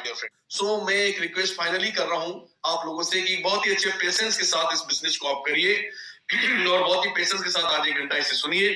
Dear friend. सो मैं एक request finally कर रहा हूं आप लोगों से कि बहुत ही अच्छे पेशेंस के साथ इस बिजनेस को आप करिए और बहुत ही पेशेंस के साथ आज 1 घंटा इसे सुनिए।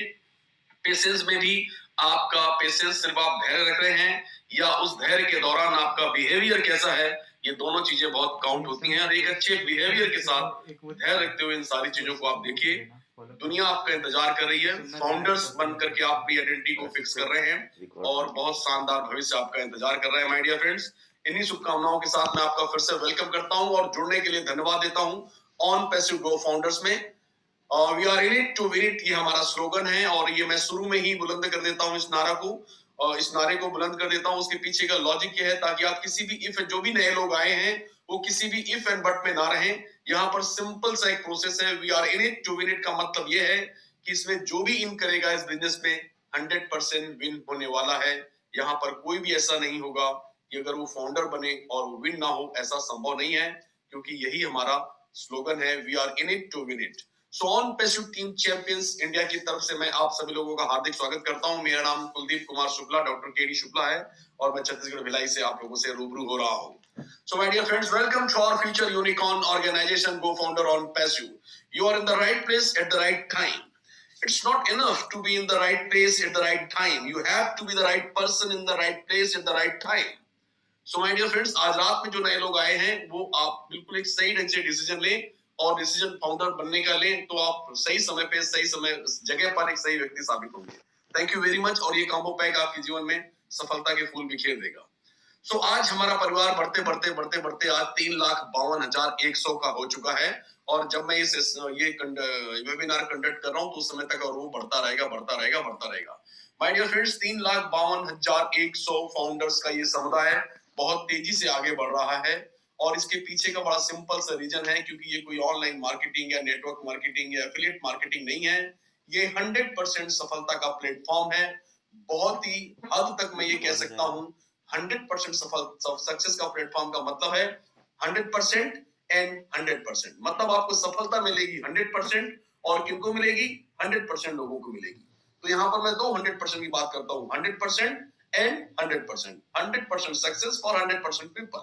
पेशेंस में भी आपका पेशेंस सिर्फ आप धैर्य रख रहे हैं या उस धैर्य के दौरान आपका बिहेवियर कैसा है, ये दोनों चीजें बहुत काउंट होती हैं। और एक अच्छे बिहेवियर के साथ धैर्य रखते हुए इन सारी चीजों को आप देखिए। दुनिया आपका इंतजार कर रही है, फाउंडर्स बन करके आप अपनी आइडेंटिटी को फिक्स कर रहे हैं और बहुत शानदार भविष्य आपका इंतजार कर रहा है माय डियर फ्रेंड्स। इन्हीं शुभकामनाओं के साथ मैं आपका फिर से वेलकम करता हूं और जुड़ने के लिए धन्यवाद देता हूं ऑन पैसिव गो फाउंडर्स में। We are in it to win it, ये हमारा स्लोगन है और ये मैं शुरू में ही बुलंद कर देता हूँ इस नारा को, इस नारे को बुलंद कर देता हूँ। उसके पीछे का लॉजिक ये है ताकि आप किसी भी इफ, जो भी नए लोग आए हैं वो किसी भी इफ एंड बट में ना रहें। यहाँ पर सिंपल सा एक प्रोसेस है, we are in it to win it का मतलब ये है कि इसमें जो भी इन करेगा इस बिजनेस में 100% विन होने वाला है। यहाँ पर कोई भी ऐसा नहीं होगा कि अगर वो फाउंडर बने और विन ना हो, ऐसा संभव नहीं है क्योंकि यही हमारा स्लोगन है, we are in it to win it. So on Passive team champions India की तरफ से मैं आप सभी लोगों का हार्दिक स्वागत करता हूं। मेरा नाम कुलदीप कुमार शुक्ला, डॉक्टर केडी शुक्ला है और मैं छत्तीसगढ़ भिलाई से आप लोगों से रूबरू हो रहा हूं। So my dear friends, welcome to our future unicorn organization Go Founder On Passive. You are in the right place at the right time. It's not enough to be in the right place at the right time. You have to be the right person in the right place at the right time. So my dear friends, आज रात में जो नए लोग आए हैं वो आप बिल्कुल एक सही ढंग से डिसीजन लें और डिसीजन फाउंडर बनने का लें तो आप सही समय पे सही समय जगह पर एक सही व्यक्ति साबित होंगे। Thank you very much. और ये कॉम्बो पैक आपके जीवन में सफलता के फूल बिखेर देगा। सो आज हमारा परिवार बढ़ते आज 3,52,100 का हो चुका है और जब मैं ये वेबिनार कंडक्ट कर रहा हूँ तो उस समय तक और वो बढ़ता रहेगा। माय डियर फ्रेंड्स, 3,52,100 फाउंडर्स का ये समुदाय बहुत तेजी से आगे बढ़ रहा है और इसके पीछे का बड़ा सिंपल सा रीजन है क्योंकि ये कोई ऑनलाइन मार्केटिंग या नेटवर्क मार्केटिंग या एफिलिएट मार्केटिंग नहीं है। ये 100% सफलता का प्लेटफॉर्म है। बहुत ही हद तक मैं ये कह सकता हूँ 100% सक्सेस का प्लेटफॉर्म का मतलब है 100% एंड 100%। मतलब आपको सफलता मिलेगी 100% और किनको मिलेगी? 100% लोगों को मिलेगी। तो यहाँ पर मैं दो 100% की बात करता हूँ, 100% and 100%। 100% success for 100% people.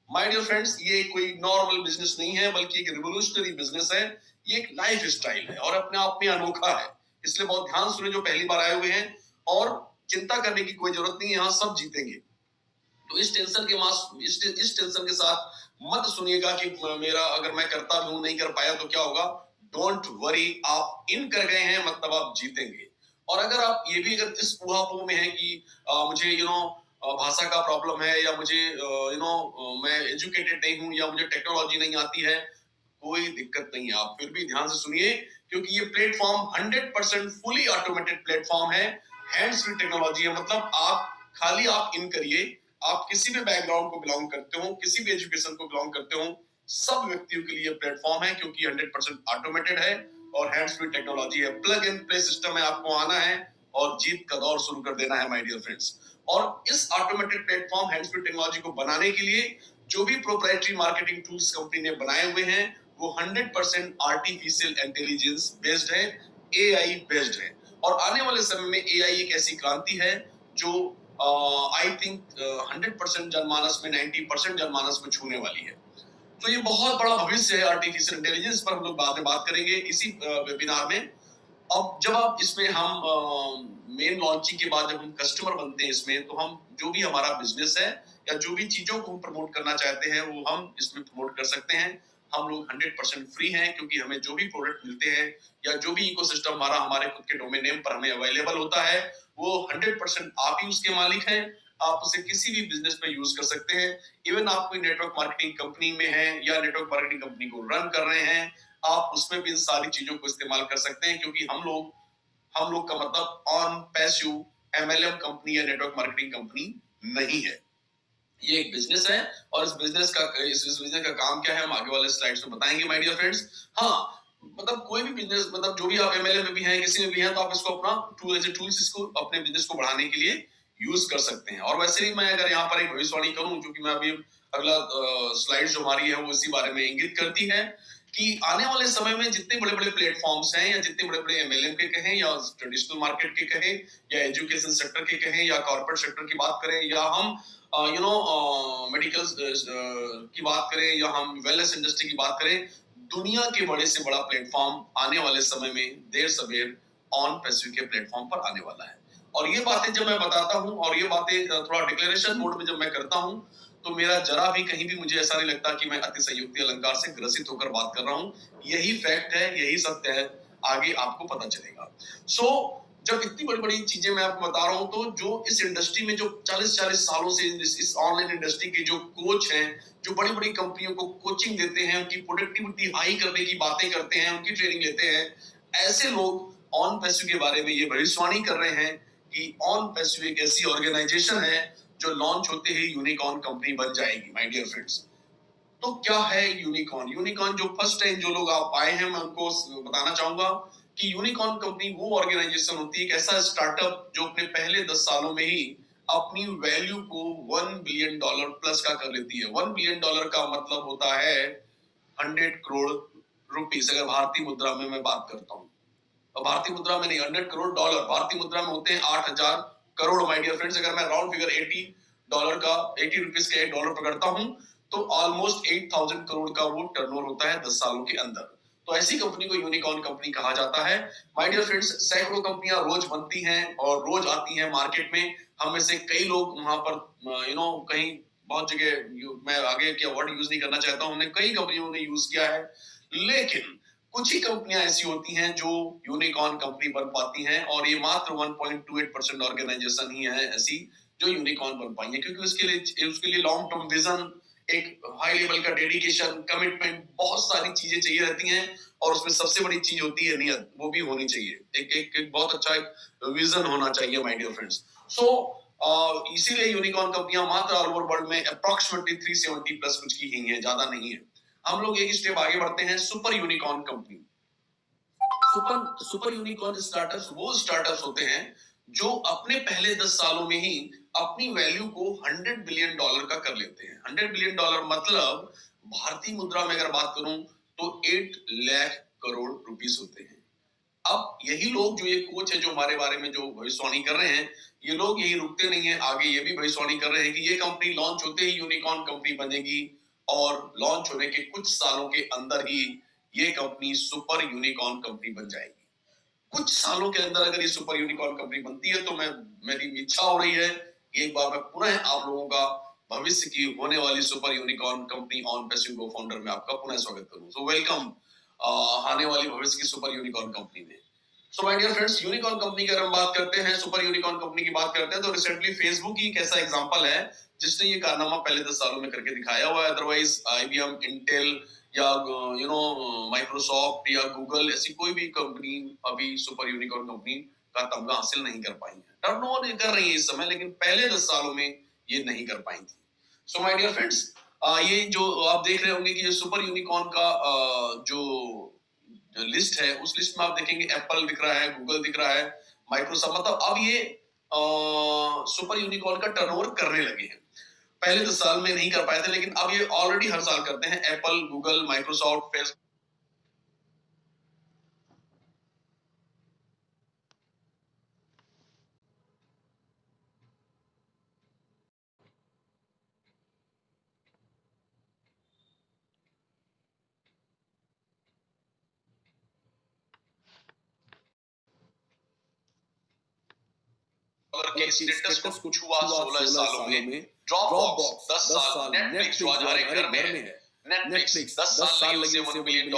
My dear friends, ये कोई नॉर्मल बिजनेस नहीं है बल्कि एक रिवोल्यूशनरी बिजनेस है। ये एक लाइफ स्टाइल है और अपने आप में अनोखा है। इसलिए बहुत ध्यान सुने जो पहली बार आए हुए हैं और चिंता करने की कोई जरूरत नहीं है, यहाँ सब जीतेंगे। तो इस टेंशन के साथ मत सुनिएगा कि मेरा अगर मैं करता भी हूं नहीं कर पाया तो क्या होगा। डोंट वरी, आप इन कर गए हैं मतलब आप जीतेंगे। और अगर आप ये भी अगर इस ऊहापोह में है कि मुझे भाषा का प्रॉब्लम है या मुझे मैं एजुकेटेड नहीं हूं या मुझे टेक्नोलॉजी नहीं आती है, कोई दिक्कत नहीं है। आप फिर भी ध्यान से सुनिए क्योंकि ये प्लेटफॉर्म 100% फुली ऑटोमेटेड प्लेटफॉर्म है। हैंड्स फ्री टेक्नोलॉजी है, मतलब आप इन करिए। आप किसी भी बैकग्राउंड को बिलोंग करते हो, किसी भी एजुकेशन को बिलोंग करते हो, सब व्यक्तियों के लिए प्लेटफॉर्म है क्योंकि 100% ऑटोमेटेड है और हैंड्स फ्री टेक्नोलॉजी है। प्लग एंड प्ले सिस्टम है, आपको आना है और जीत का दौर शुरू कर देना है माय डियर फ्रेंड्स। और इस automated platform hands free technology को बनाने के लिए जो भी प्रोप्राइटरी मार्केटिंग टूल्स कंपनी ने बनाए हुए हैं वो 100% आर्टिफिशियल इंटेलिजेंस बेस्ड है, एआई बेस्ड है। और आने वाले समय में एआई एक ऐसी क्रांति है जो आई थिंक 100% जनमानस में 90% जनमानस में छूने वाली है। तो ये बहुत बड़ा भविष्य है आर्टिफिशियल इंटेलिजेंस पर हम लोग बाद में बात करेंगे इसी वेबिनार में। अब जब आप इसमें हम मेन लॉन्चिंग के बाद जब हम कस्टमर बनते हैं इसमें तो हम जो भी हमारा बिजनेस है या जो भी चीजों को हम प्रमोट करना चाहते हैं वो हम इसमें प्रमोट कर सकते हैं। हम लोग 100% फ्री हैं क्योंकि हमें जो भी प्रोडक्ट मिलते हैं या जो भी इकोसिस्टम हमारे खुद के डोमेन नेम पर हमें अवेलेबल होता है वो 100% आप ही उसके मालिक हैं। आप उसे किसी भी बिजनेस में यूज कर सकते हैं। इवन आप कोई नेटवर्क मार्केटिंग कंपनी में हैं या नेटवर्क मार्केटिंग कंपनी को रन कर रहे हैं, आप उसमें भी इन सारी चीजों को इस्तेमाल कर सकते हैं क्योंकि हम लोग का मतलब ऑन पैसिव एमएलएम कंपनी या नेटवर्क मार्केटिंग कंपनी नहीं है। ये एक बिजनेस है और इस बिजनेस का काम क्या है हम आगे वाले स्लाइड्स में बताएंगे माय डियर फ्रेंड्स। हाँ, मतलब कोई भी बिजनेस, मतलब जो भी आप एमएलएम में भी हैं किसी में भी हैं तो आप इसको अपना टूल्स इसको अपने बिजनेस को बढ़ाने के लिए यूज कर सकते हैं। और वैसे ही मैं अगर यहाँ पर एक भविष्यवाणी करूं जो कि मैं अभी अगला स्लाइड जो हमारी है वो इसी बारे में इंगित करती है कि आने वाले समय में जितने बड़े बड़े प्लेटफॉर्म्स हैं या जितने बड़े बड़े एमएलएम के कहें या ट्रेडिशनल मार्केट के कहें या एजुकेशन सेक्टर के कहें या कॉर्पोरेट सेक्टर की बात करें या हम मेडिकल की बात करें या हम वेलनेस इंडस्ट्री की बात करें, दुनिया के बड़े से बड़ा प्लेटफॉर्म आने वाले समय में देर सवेर ऑन पैसिफिक के प्लेटफॉर्म पर आने वाला है। और ये बातें जब मैं बताता हूँ और ये बातें थोड़ा डिक्लेरेशन मोड में जब मैं करता हूँ, तो मेरा जरा भी कहीं भी मुझे ऐसा नहीं लगता कि मैं अतिशयोक्ति अलंकार से ग्रसित होकर बात कर रहा हूँ। यही फैक्ट है, यही सत्य है, आगे आपको पता चलेगा। सो जब इतनी बड़ी-बड़ी चीजें मैं आपको बता रहा हूँ, तो जो इस इंडस्ट्री में जो 40-40 सालों से इस ऑनलाइन इंडस्ट्री के जो कोच हैं, जो बड़ी-बड़ी कंपनियों को कोचिंग देते हैं, उनकी प्रोडक्टिविटी हाई करने की बातें करते हैं, उनकी ट्रेनिंग लेते हैं, ऐसे लोग ऑन पैसिव के बारे में ये भविष्यवाणी कर रहे हैं कि ऑन पैसिव एक ऐसी ऑर्गेनाइजेशन है जो लॉन्च होते ही यूनिकॉर्न कंपनी बन जाएगी। माय डियर फ्रेंड्स, तो क्या है यूनिकॉर्न? यूनिकॉर्न जो फर्स्ट टाइम जो लोग आप आए हैं, मैं उनको बताना चाहूंगा कि यूनिकॉर्न कंपनी वो ऑर्गेनाइजेशन होती है, एक ऐसा स्टार्टअप जो अपने पहले 10 सालों में ही अपनी वैल्यू को $1 बिलियन प्लस का कर लेती है। $1 बिलियन का मतलब होता है 100 करोड़ रुपीस, अगर भारतीय मुद्रा में मैं बात करता हूँ। भारतीय मुद्रा में नहीं, 100 करोड़ डॉलर भारतीय मुद्रा में होते हैं 8,000 करोड़। माय डियर फ्रेंड्स, अगर मैं राउंड फिगर $80 का, ₹80 का $1 पकड़ता हूं, तो ऑलमोस्ट 8,000 करोड़ का वो टर्नओवर होता है 10 सालों के अंदर। तो ऐसी कंपनी को यूनिकॉर्न कंपनी कहा जाता है। माय डियर फ्रेंड्स, सैकड़ों कंपनियां रोज बनती हैं और रोज आती हैं मार्केट में। हम में से कई लोग वहां पर कहीं बहुत जगह, मैं आगे क्या वर्ड यूज नहीं करना चाहता हूं, हमने कई कंपनियों ने यूज किया है, लेकिन कुछ ही कंपनियां ऐसी होती हैं जो यूनिकॉर्न कंपनी बन पाती हैं, और ये मात्र 1.28% ऑर्गेनाइजेशन ही है ऐसी जो यूनिकॉर्न बन पाई है, क्योंकि उसके लिए लॉन्ग टर्म विजन, एक हाई लेवल का डेडिकेशन, कमिटमेंट, बहुत सारी चीजें चाहिए रहती हैं, और उसमें सबसे बड़ी चीज होती है नियत, वो भी होनी चाहिए। एक बहुत अच्छा एक विजन होना चाहिए माय डियर फ्रेंड्स। सो इसीलिए यूनिकॉर्न कंपनियां मात्र ऑल ओवर वर्ल्ड में अप्रोक्सीमेटली 370 प्लस कुछ की ही है, ज्यादा नहीं है। हम लोग एक स्टेप आगे बढ़ते हैं, super unicorn company. Super super unicorn startups वो स्टार्टअप्स होते हैं जो अपने पहले 10 सालों में ही अपनी वैल्यू को $100 बिलियन का कर लेते हैं। $100 बिलियन मतलब भारतीय मुद्रा में अगर बात करूं तो 8 लाख करोड़ रुपीस होते हैं। अब यही लोग, जो ये कोच है जो हमारे बारे में जो भविष्यवाणी कर रहे हैं, ये लोग यही रुकते नहीं है, आगे ये भी भविष्यवाणी कर रहे हैं कि ये कंपनी लॉन्च होते ही यूनिकॉर्न कंपनी बनेगी, और लॉन्च होने के कुछ सालों के अंदर ही ये कंपनी सुपर यूनिकॉर्न कंपनी बन जाएगी। कुछ सालों के अंदर अगर ये सुपर यूनिकॉर्न कंपनी बनती है, तो मेरी इच्छा हो रही है कि एक बार मैं पुनः आप लोगों का भविष्य की होने वाली super unicorn company on Passive go founder में आपका पुनः स्वागत करूं। सो वेलकम आने वाली भविष्य की सुपर यूनिकॉर्न कंपनी में। So my dear friends, unicorn company की अगर हम बात करते हैं, सुपर यूनिकॉर्न कंपनी की बात करते हैं, तो रिसेंटली फेसबुक ही एक ऐसा एग्जांपल है जिसने ये कारनामा पहले 10 सालों में करके दिखाया हुआ है। अदरवाइज IBM, इंटेल या माइक्रोसॉफ्ट या गूगल, ऐसी कोई भी कंपनी अभी सुपर यूनिकॉर्न कंपनी का तमगा हासिल नहीं कर पाई है। टर्नओवर कर रही है इस समय, लेकिन पहले 10 सालों में ये नहीं कर पाई थी। सो माय डियर फ्रेंड्स, ये जो आप देख रहे होंगे कि सुपर यूनिकॉर्न का जो लिस्ट है, उस लिस्ट में आप देखेंगे एप्पल दिख रहा है, गूगल दिख रहा है, माइक्रोसॉफ्ट, मतलब अब ये सुपर यूनिकॉर्न का टर्नओवर करने लगे हैं। पहले 10 साल में नहीं कर पाए थे, लेकिन अब ये ऑलरेडी हर साल करते हैं। Apple, Google, Microsoft, Facebook. के स्टेटस को छुआ 16 सालों में। ड्रॉपबॉक्स 10 साल, नेटफ्लिक्स जो आज हमारे घर में है, नेटफ्लिक्स 10 साल लगे उसे $1 बिलियन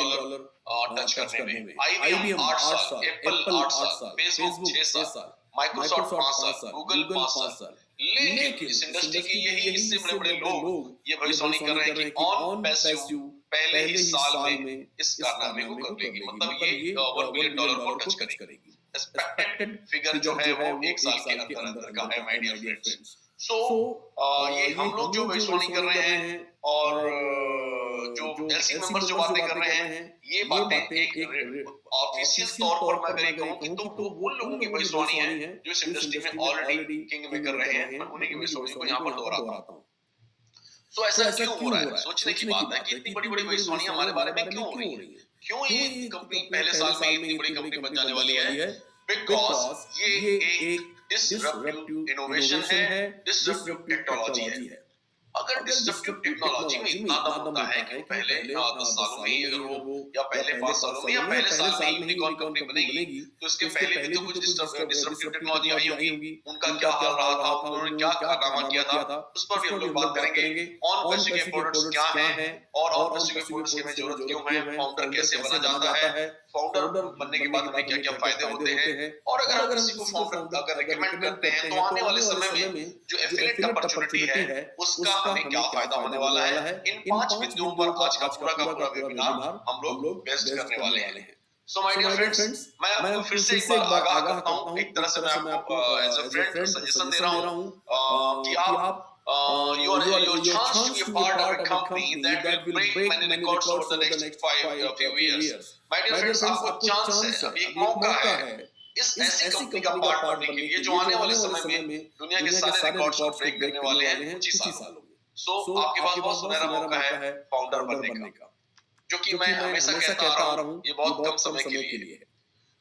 टच करने में। IBM 8 साल, एप्पल 8 साल, फेसबुक 6 साल, माइक्रोसॉफ्ट 5 साल, गूगल 5 साल। लेकिन इस इंडस्ट्री के यही इससे बड़े बड़े लोग ये भविष्यवाणी कर रहे हैं कि ऑन पैसिव पहले ही साल में इस कारनामे को कर लेगी, मतलब ये $1 बिलियन को टच करेगी। एक्सपेक्टेड फिगर जो है वो 1 साल के अंदर अंदर का है माय डियर फ्रेंड्स। सो ये हम लोग जो भविष्यवाणी कर रहे हैं, और जो एलसी मेंबर्स जो बातें कर रहे हैं, ये बातें एक ऑफिशियल तौर पर मैं अगर कहूं कि तो वो उन लोगों की भविष्यवाणी है जो इस इंडस्ट्री में ऑलरेडी किंग मेकर रहे हैं, मैं उन्हीं की भविष्यवाणी को यहाँ पर दोहराता हूँ। तो ऐसा क्यों हो रहा है? सोचने की बात है कि इतनी बड़ी बड़ी भविष्यवाणियां हमारे बारे में क्यों हो रही है? क्यों ये कंपनी पहले साल में इतनी बड़ी कंपनी बन जाने वाली है? बिकॉज ये एक डिसरप्टिव इनोवेशन है, डिसरप्टिव टेक्नोलॉजी है। अगर डिसरप्टिव टेक्नोलॉजी में इतना दम होता है कि पहले 10 सालों में ही अगर वो या पहले 5 सालों में या पहले साल में ही यूनिकॉर्न कंपनी बनेगी, तो इसके पहले भी तो कुछ डिसरप्टिव टेक्नोलॉजी आई होगी। उनका क्या हाल रहा था, उन्होंने क्या कारनामा किया था, उस पर भी हम लोग बात करेंगे। ऑन पैसिव प्रोडक्ट्स क्या हैं और ऑन पैसिव प्रोडक्ट्स की हमें जरूरत क्यों है, फाउंडर कैसे बना जाता है, फाउंडर बनने के बाद हमें क्या क्या फायदे होते हैं, और अगर हम किसी को फाउंडर अगर रिकमेंड करते हैं तो आने वाले समय में जो एफिलिएट अपॉर्चुनिटी है उसका हमें क्या फायदा होने वाला है। इन 5 बिंदुओं पर आज का पूरा वेबिनार हम लोग बेस्ट करने वाले हैं। सो माय डियर फ्रेंड्स, मैं आपको फिर से एक बार आगाह करता हूँ, एक तरह से मैं आपको एज अ फ्रेंड सजेशन दे रहा हूँ कि आप your chance to be a part of a company that will break many records over the next few years. My dear friends, आपको चांस है, अभी एक मौका है इस ऐसी कंपनी का पार्ट बनने के लिए जो आने वाले समय में दुनिया के सारे रिकॉर्ड्स को ब्रेक करने वाले हैं कुछ ही सालों में। सो आपके पास बहुत सुनहरा मौका है फाउंडर बनने का, जो कि मैं हमेशा कहता आ रहा हूँ, ये बहुत कम समय के लिए है।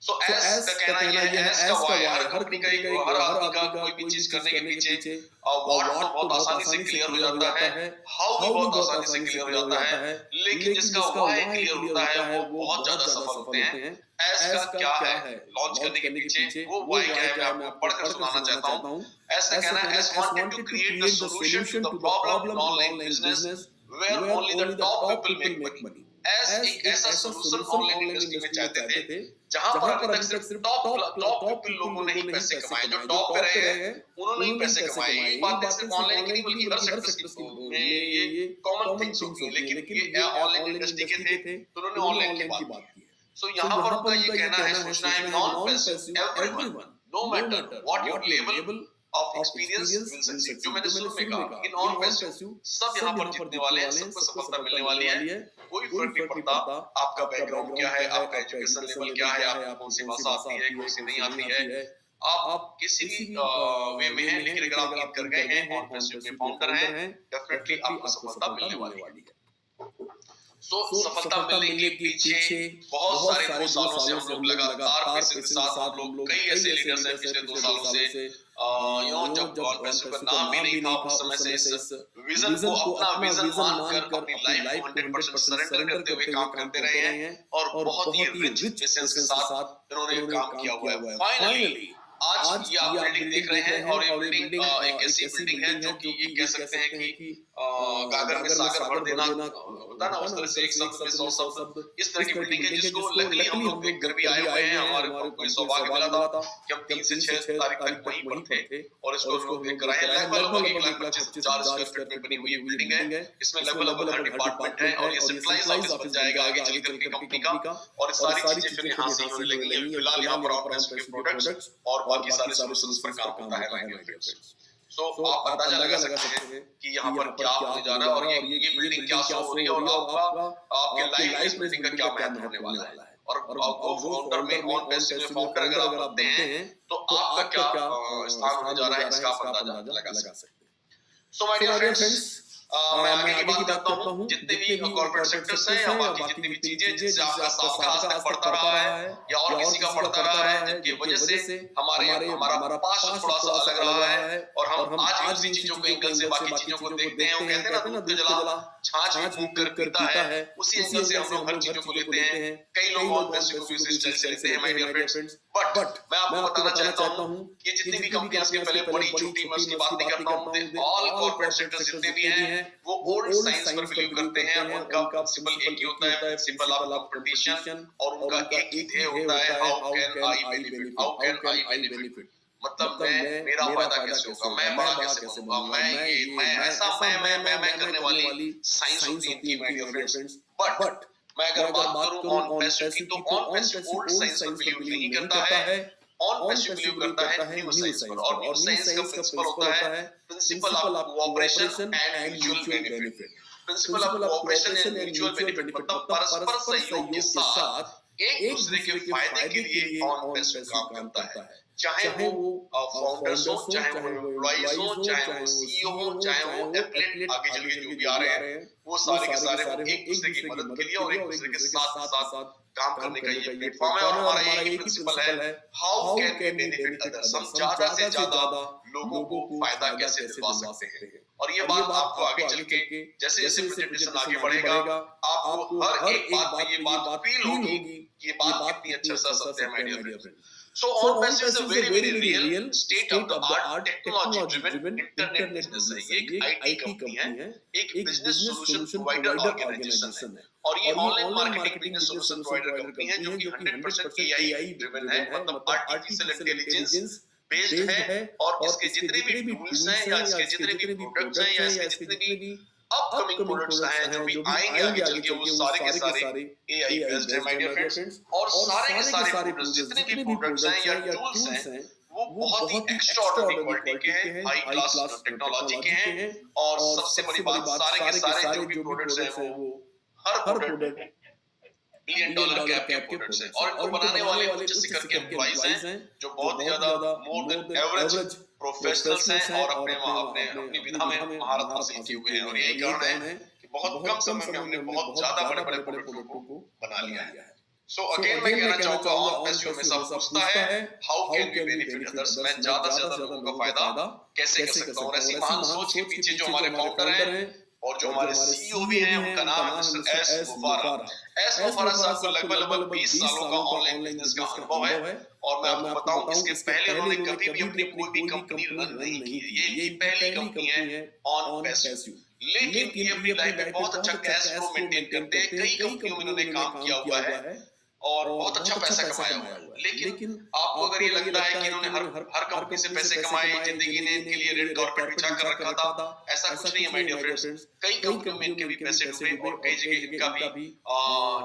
सो एस का कहना यह है, एस का वाई, हर कंपनी का हर आदमी का कोई भी चीज करने के पीछे व्हाट तो बहुत आसानी से क्लियर हो जाता है, हाउ भी बहुत आसानी से क्लियर हो जाता है, लेकिन जिसका वाई क्लियर होता है वो बहुत ज्यादा सफल होते हैं। एस का क्या है लॉन्च करने के पीछे, वो वाई क्या है मैं आपको पढ़कर सुनाना चाहता हूँ। एस का कहना है, S wanted to create the solution to the problem in online business where only the top people make money. S एक ऐसा सॉल्यूशन ऑनलाइन इंडस्ट्री में चाहते थे जहां पर अभी तक सिर्फ टॉप पीपल लोगों ने ही पैसे कमाए, जो टॉप पे रहे हैं उन्होंने ही पैसे कमाए। ये बात सिर्फ ऑनलाइन की नहीं बल्कि हर सेक्टर्स में ये कॉमन थिंग्स होती है, लेकिन ये ऑनलाइन इंडस्ट्री के थे तो उन्होंने ऑनलाइन की बात की है। सो यहाँ पर उनका ये कहना है, सोचना है, OnPassive everyone no matter what your level of experience will succeed. जो मैंने शुरू में कहा कि नॉन पैसिव सब यहाँ पर जीतने वाले हैं, सबको सफलता मिलने वाली है, कोई फर्क नहीं पड़ता आपका बैकग्राउंड क्या है, आपका एजुकेशन लेवल क्या है, आपको कौन सी भाषा आती है, कौन सी नहीं आती है, आप किसी भी वे में हैं, लेकिन अगर आप जीत कर गए हैं और पैसिव में फाउंडर हैं, डेफिनेटली आपको सफलता मिलने वाली है। सो सफलता मिलने के पीछे बहुत सारे 2 सालों से हम लोग लगातार पेशेंस के साथ हम लोग कई ऐसे लीडर्स हैं पिछले 2 सालों से जब ऑनपेसिव का नाम भी नहीं था उस समय से इस विजन को अपना विजन मानकर अपनी लाइफ को 100% सरेंडर करते हुए काम करते रहे हैं और बहुत ही रिच पेशेंस के साथ इन्होंने काम किया हुआ है। फाइनली आज ये आप बिल्डिंग देख रहे हैं और ये बिल्डिंग एक ऐसी बिल्डिंग है जो कि ये कह सकते हैं कि गागर में सागर भर देना होता ना, उस तरह से एक शब्द में 100 शब्द, इस तरह की बिल्डिंग है जिसको लकीली हम लोग देख कर भी आए हुए हैं। हमारे को सौभाग्य मिला था कि हम 3 से 6 तारीख तक वहीं पर थे और इसको हम लोग देख कर आए। लगभग 1,25,000 स्क्वायर फीट बनी हुई बिल्डिंग है। इसमें लगभग हर डिपार्टमेंट है और ये सेंट्रलाइज ऑफिस बन जाएगा आगे चल करके कंपनी का, और सारी चीजें फिर यहाँ से होने लगेंगी। फिलहाल यहाँ पर ऑनपेसिव के प्रोडक्ट्स और बाकी सारे सॉल्यूशंस पर काम होता है माय डियर फ्रेंड्स। सो आप अंदाजा लगा सकते हैं कि यहाँ पर क्या होने जा रहा है और ये बिल्डिंग क्या शो हो रही है और आपके लाइफ में इस बिल्डिंग का क्या महत्व होने वाला है। और आपको फाउंडर में ऑन पैसिव में फाउंडर अगर आप बनते हैं तो आपका क्या स्थान होने जा रहा है इसका आप अंदाजा लगा सकते हैं। सो माय डियर फ्रेंड्स, मैं आगे की बात करता हूँ। जितने भी कॉर्पोरेट सेक्टर्स हैं या बाकी जितनी भी चीजें जिससे आपका आज तक बढ़ता रहा है या और किसी का बढ़ता रहा है, जिनकी वजह से हमारा पास्ट थोड़ा सा अलग रहा है और हम आज भी उसी चीजों को एंगल से बाकी चीजों को देखते हैं। वो कहते हैं ना, दूध जला छाछ भी फूंक कर पीता है, उसी एंगल से हम लोग हर चीजों को लेते हैं। कई लोग ऑन पैसिव को इस स्टाइल से लेते हैं माय डियर फ्रेंड्स। बट मैं आपको बताना चाहता हूँ कि जितनी भी कंपनियां के पहले बड़ी छोटी मैं उसकी बात नहीं करता हूँ, ऑल कॉर्पोरेट सेक्टर्स जितने भी हैं वो ओल्ड साइंस पर बिलीव करते हैं। उनका प्रिंसिपल एक ही होता है, प्रिंसिपल ऑफ कंपटीशन, और उनका एक ही ध्येय होता है, हाउ कैन आई बेनिफिट। मतलब मेरा फायदा कैसे होगा, मैं बड़ा कैसे बनूंगा, मैं ऐसा मैं करने वाली साइंस होती है इनकी माय डियर फ्रेंड्स। बट मैं अगर बात करूं ऑन पैसिव की, तो ऑन पैसिव ओल्ड साइंस पर बिलीव नहीं करता है, ऑन पैसिव बिलीव करता है न्यू साइंस पर। और न्यू साइंस का प्रिंसिपल होता है principle of cooperation and mutual benefit. Principle of cooperation and mutual benefit मतलब परस्पर सहयोग के साथ एक दूसरे के फायदे के लिए ऑन पैसिव काम करता है। चाहे वो फाउंडर्स हो, चाहे वो एम्प्लॉइज हो, चाहे वो सीईओ हो, चाहे वो एफिलिएट आगे चल के जो भी आ रहे हैं, वो सारे के सारे एक दूसरे की मदद के लिए और एक दूसरे के साथ काम करने का ये प्लेटफॉर्म है और हमारा एक ही प्रिंसिपल है, how can we benefit others. हम ज्यादा से ज्यादा लोगों को फायदा कैसे दिलवा सकते हैं। और ये बात आपको आगे चल के जैसे जैसे प्रेजेंटेशन आगे बढ़ेगा आपको हर एक बात पे ये बात फील होगी कि ये बात कितनी अच्छा सा सत्य है my dear friends. So OnPassive is a very very real state of the art technology driven internet business है। ये एक आईटी कंपनी है, एक बिजनेस सोल्यूशन प्रोवाइडर ऑर्गेनाइजेशन है और ये online marketing business solution provider company है जो कि 100% एआई ड्रिवन है, मतलब आर्टिफिशियल इंटेलिजेंस बेस्ड है। और इसके जितने भी टूल्स हैं या इसके जितने भी प्रोडक्ट्स हैं या इसके जितने भी अपकमिंग प्रोडक्ट्स हैं जो भी आएंगे आगे चल के वो सारे के सारे एआई बेस्ड है माय डियर फ्रेंड्स। और सारे के सारे प्रोडक्ट्स जितने भी प्रोडक्ट्स हैं या टूल्स हैं वो बहुत ही एक्स्ट्राऑर्डिनरी क्वालिटी के हैं, हाई क्लास टेक्नोलॉजी के हैं। और सबसे बड़ी बात सारे के सारे जो भी प्रोडक्ट्स हैं वो हर प्रोडक्ट $1 बिलियन कैप के प्रोडक्ट्स हैं और इनको बनाने वाले उच्च शिखर के एम्प्लॉइज हैं जो बहुत ज्यादा मोर देन एवरेज प्रोफेशनल्स हैं और अपनी विधा में महारत हासिल किए हुए हैं। और यही कारण है कि बहुत कम समय में हमने बहुत ज्यादा बड़े बड़े प्रोडक्टों को बना लिया है। सो अगेन मैं कहना चाहूंगा OnPassive हमेशा पूछता है how can we benefit others. मैं ज्यादा से ज्यादा लोगों का फायदा कैसे कर सकता हूँ। और ऐसी महान सोच के पीछे जो हमारे फाउंडर हैं और जो हमारे सीईओ भी हैं उनका नाम है मिस्टर एस मुफारा। एस मुफारा साहब को लगभग 20 सालों का ऑनलाइन बिजनेस का अनुभव है। और मैं आपको बताऊं इसके पहले उन्होंने कभी भी अपनी कोई भी कंपनी रन नहीं की है। ये इनकी पहली कंपनी है OnPassive। लेकिन ये अपनी लाइफ में बहुत अच्छा कैश फ्लो मेंटेन करते हैं। कई कंपनियों में इन्होंने काम किया हुआ है और बहुत अच्छा पैसा कमाया हुआ है। लेकिन आपको अगर ये लगता है कि इन्होंने हर कंपनी से पैसे कमाए, जिंदगी ने इनके लिए रेड कार्पेट बिछा कर रखा था, ऐसा कुछ नहीं है माय डियर फ्रेंड्स। कई कंपनियों में इनके भी पैसे डूबे और कई जगह इनका भी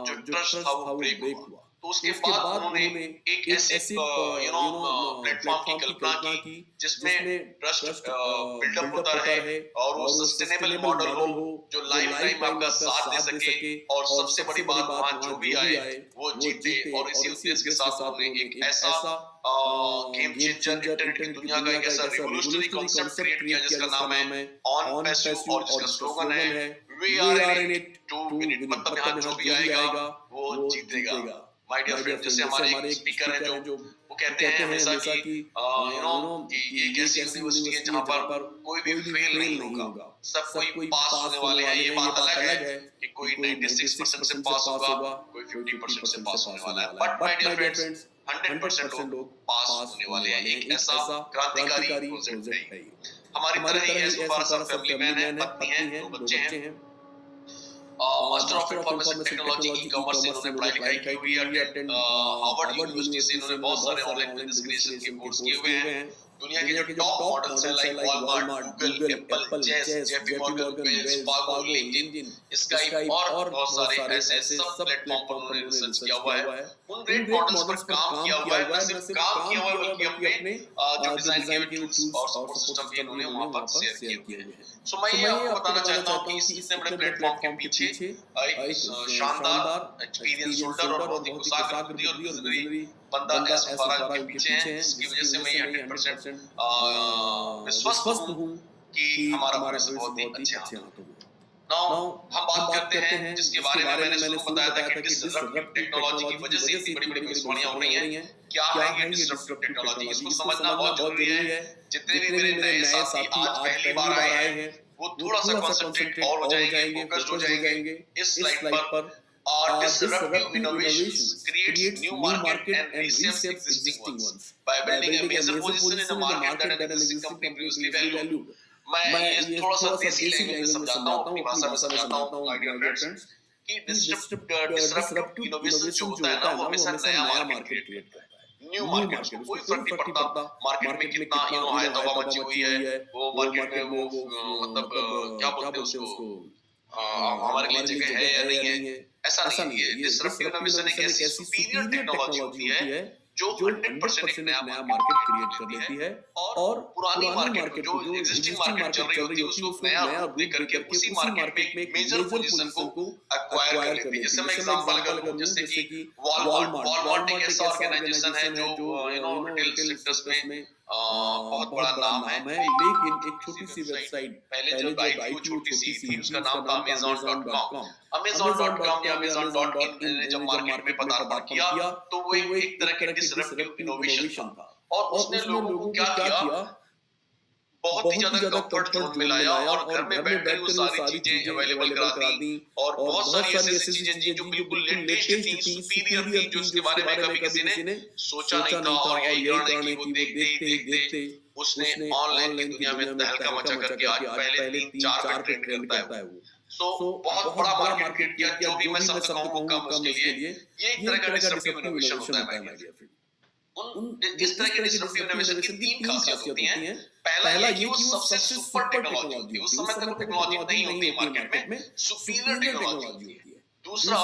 जो ट्रस्ट था वो ब्रेक हुआ। तो उसके बाद उन्होंने एक ऐसे प्लेटफॉर्म की कल्पना की जिसमें ट्रस्ट बिल्डअप होता रहे और वो सस्टेनेबल मॉडल हो जो लाइफ टाइम आपका साथ दे सके। और सबसे बड़ी बात वहां जो भी आए वो जीते। और इसी उद्देश्य के साथ उन्होंने एक ऐसा गेम चेंजर इंटरनेट की दुनिया का एक ऐसा रिवोल्यूशनरी कॉन्सेप्ट क्रिएट किया जिसका नाम है OnPassive और जिसका स्लोगन है we are in it to win it. मतलब यहाँ जो भी आएगा वो जीतेगा माय डियर फ्रेंड। जैसे हमारे एक स्पीकर हैं जो वो कहते हैं हमेशा कि ये एक ऐसी यूनिवर्सिटी है जहाँ पर कोई भी फेल नहीं होगा, सब कोई पास होने वाले हैं। ये बात अलग है कि कोई 96% से पास होगा, कोई 50% से पास होने वाला है। बट माय डियर फ्रेंड्स 100% लोग पास होने वाले हैं। एक ऐसा क्रांतिकारी प्रोजेक्ट है। हमारी तरह ही मुफारा साहब फैमिली मैन है, पत्नी है, 2 बच्चे हैं। मास्टर ऑफ इंफॉर्मेशन टेक्नोलॉजी की कॉमर्स से इन्होंने पढ़ाई लिखाई की हुई है। हार्वर्ड यूनिवर्सिटी से इन्होंने बहुत सारे ऑनलाइन बिजनेस क्रिएशन के कोर्स किए हुए हैं। दुनिया के जो टॉप मॉडल्स हैं like Walmart, Google, Apple, Chase, J P Morgan, Wells Fargo, LinkedIn, Skype और बहुत सारे ऐसे सब प्लेटफॉर्म पर उन्होंने रिसर्च किया हुआ है। उन ग्रेट मॉडल्स पर काम किया हुआ है। न सिर्फ काम किया हुआ है बल्कि अपने जो डिजाइन के टूल्स और सपोर्ट सिस्टम भी इन्होंने वहां पर शेयर किए हुए हैं। सो मैं ये आपको बताना चाहता हूं कि इस इतने बड़े प्लेटफॉर्म के पीछे एक शानदार एक्सपीरियंस होल्डर और बहुत ही कुशाग्र बुद्धि और विजनरी बंदा एस मुफारा के पीछे है, जिसकी वजह से मैं 100% विश्वस्त हूं कि हमारा भविष्य बहुत ही अच्छे हाथों में। नाउ हम बात करते हैं जिसके बारे में मैंने शुरू में बताया था कि डिसरप्टिव टेक्नोलॉजी की वजह से इतनी बड़ी-बड़ी भविष्यवाणियां हो रही हैं। क्या है ये डिसरप्टिव टेक्नोलॉजी? इसको समझना बहुत जरूरी है। जितने भी मेरे नए साथी आज पहली बार आए हैं वो थोड़ा सा कंसंट्रेट और हो जाएंगे, फोकस्ड हो जाएंगे इस स्लाइड पर। Disruptive innovations creates new market and reshapes existing ones by building a major position in a market that an existing company previously valued. मैं ये थोड़ा सा देसी लैंग्वेज में समझाता हूँ, अपनी भाषा में समझाता हूँ माय डियर फ्रेंड्स कि डिसरप्टिव इनोवेशन जो होता है ना वो हमेशा नया मार्केट क्रिएट करता है। न्यू मार्केट उसको कोई फर्क नहीं पड़ता मार्केट में कितना हाय तौबा मची हुई है, वो मार्केट में वो मतलब क्या बोलते हैं उसको हमारे लिए जगह है या नहीं है, ऐसा नहीं है। डिसरप्टिव इनोवेशन एक ऐसी सुपीरियर टेक्नोलॉजी होती है जो 100% एक नया मार्केट क्रिएट कर लेती है और पुरानी मार्केट को, जो एग्जिस्टिंग मार्केट चल रही होती है, उसको नया रूप दे करके उसी मार्केट में एक मेजर पोजीशन को एक्वायर कर लेती है। जैसे मैं एग्जांपल अगर लूं, जैसे कि वॉलमार्ट एक ऐसा ऑर्गेनाइजेशन है जो रिटेल सेक्टर्स में बहुत बड़ा नाम है, लेकिन एक छोटी सी वेबसाइट पहले जब आईपीओ छोटी सी थी, उसका नाम था Amazon.com। Amazon.com या Amazon.in ने जब मार्केट में पदार्पण किया तो वो एक तरह के डिसरप्टिव इनोवेशन था और उसने लोगों को क्या किया, बहुत ही ज्यादा कंफर्ट जोन में लाया और घर में बैठकर वो सारी चीजें अवेलेबल करा दी और बहुत सारी ऐसी चीजें थी जो बिल्कुल लेटेस्ट थी, सुपीरियर थी, जो उसके बारे में कभी किसी ने सोचा नहीं था। और यही कारण है कि वो देखते ही देखते उसने ऑनलाइन की दुनिया में तहलका मचा करके आज पहले 3-4 पे ट्रेंड करता है वो। सो बहुत बड़ा मार्केट क्रिएट किया, जो भी मैं शब्द कहूं कम उसके लिए। ये एक तरह का डिसरप्टिव इनोवेशन होता है माय डियर फ्रेंड। इस तरह के डिसरप्टिव इनोवेशन की 3 खासियत होती हैं। पहला ये कि वो सबसे सुपर टेक्नोलॉजी होती है। उस समय तक वो टेक्नोलॉजी नहीं होती है मार्केट में, सुपीरियर टेक्नोलॉजी होती है। दूसरा,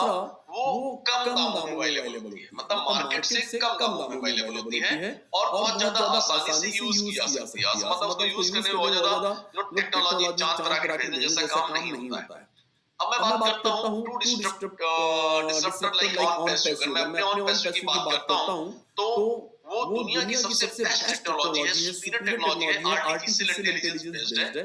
वो कम दामों में अवेलेबल होती है, मतलब मार्केट से कम दामों में अवेलेबल होती है और बहुत ज्यादा आसानी से यूज की जा सकती है। मतलब उसको यूज करने में बहुत ज्यादा टेक्नोलॉजी चांद पर आके खरीदने जैसा काम नहीं होता है। अब मैं बात करता हूँ true disruptor like on passive. अगर मैं अपने ऑन पैसिव की बात करता हूँ तो वो दुनिया की सबसे बेस्ट टेक्नोलॉजी है, सुपीरियर टेक्नोलॉजी है, आर्टिफिशियल इंटेलिजेंस बेस्ड है,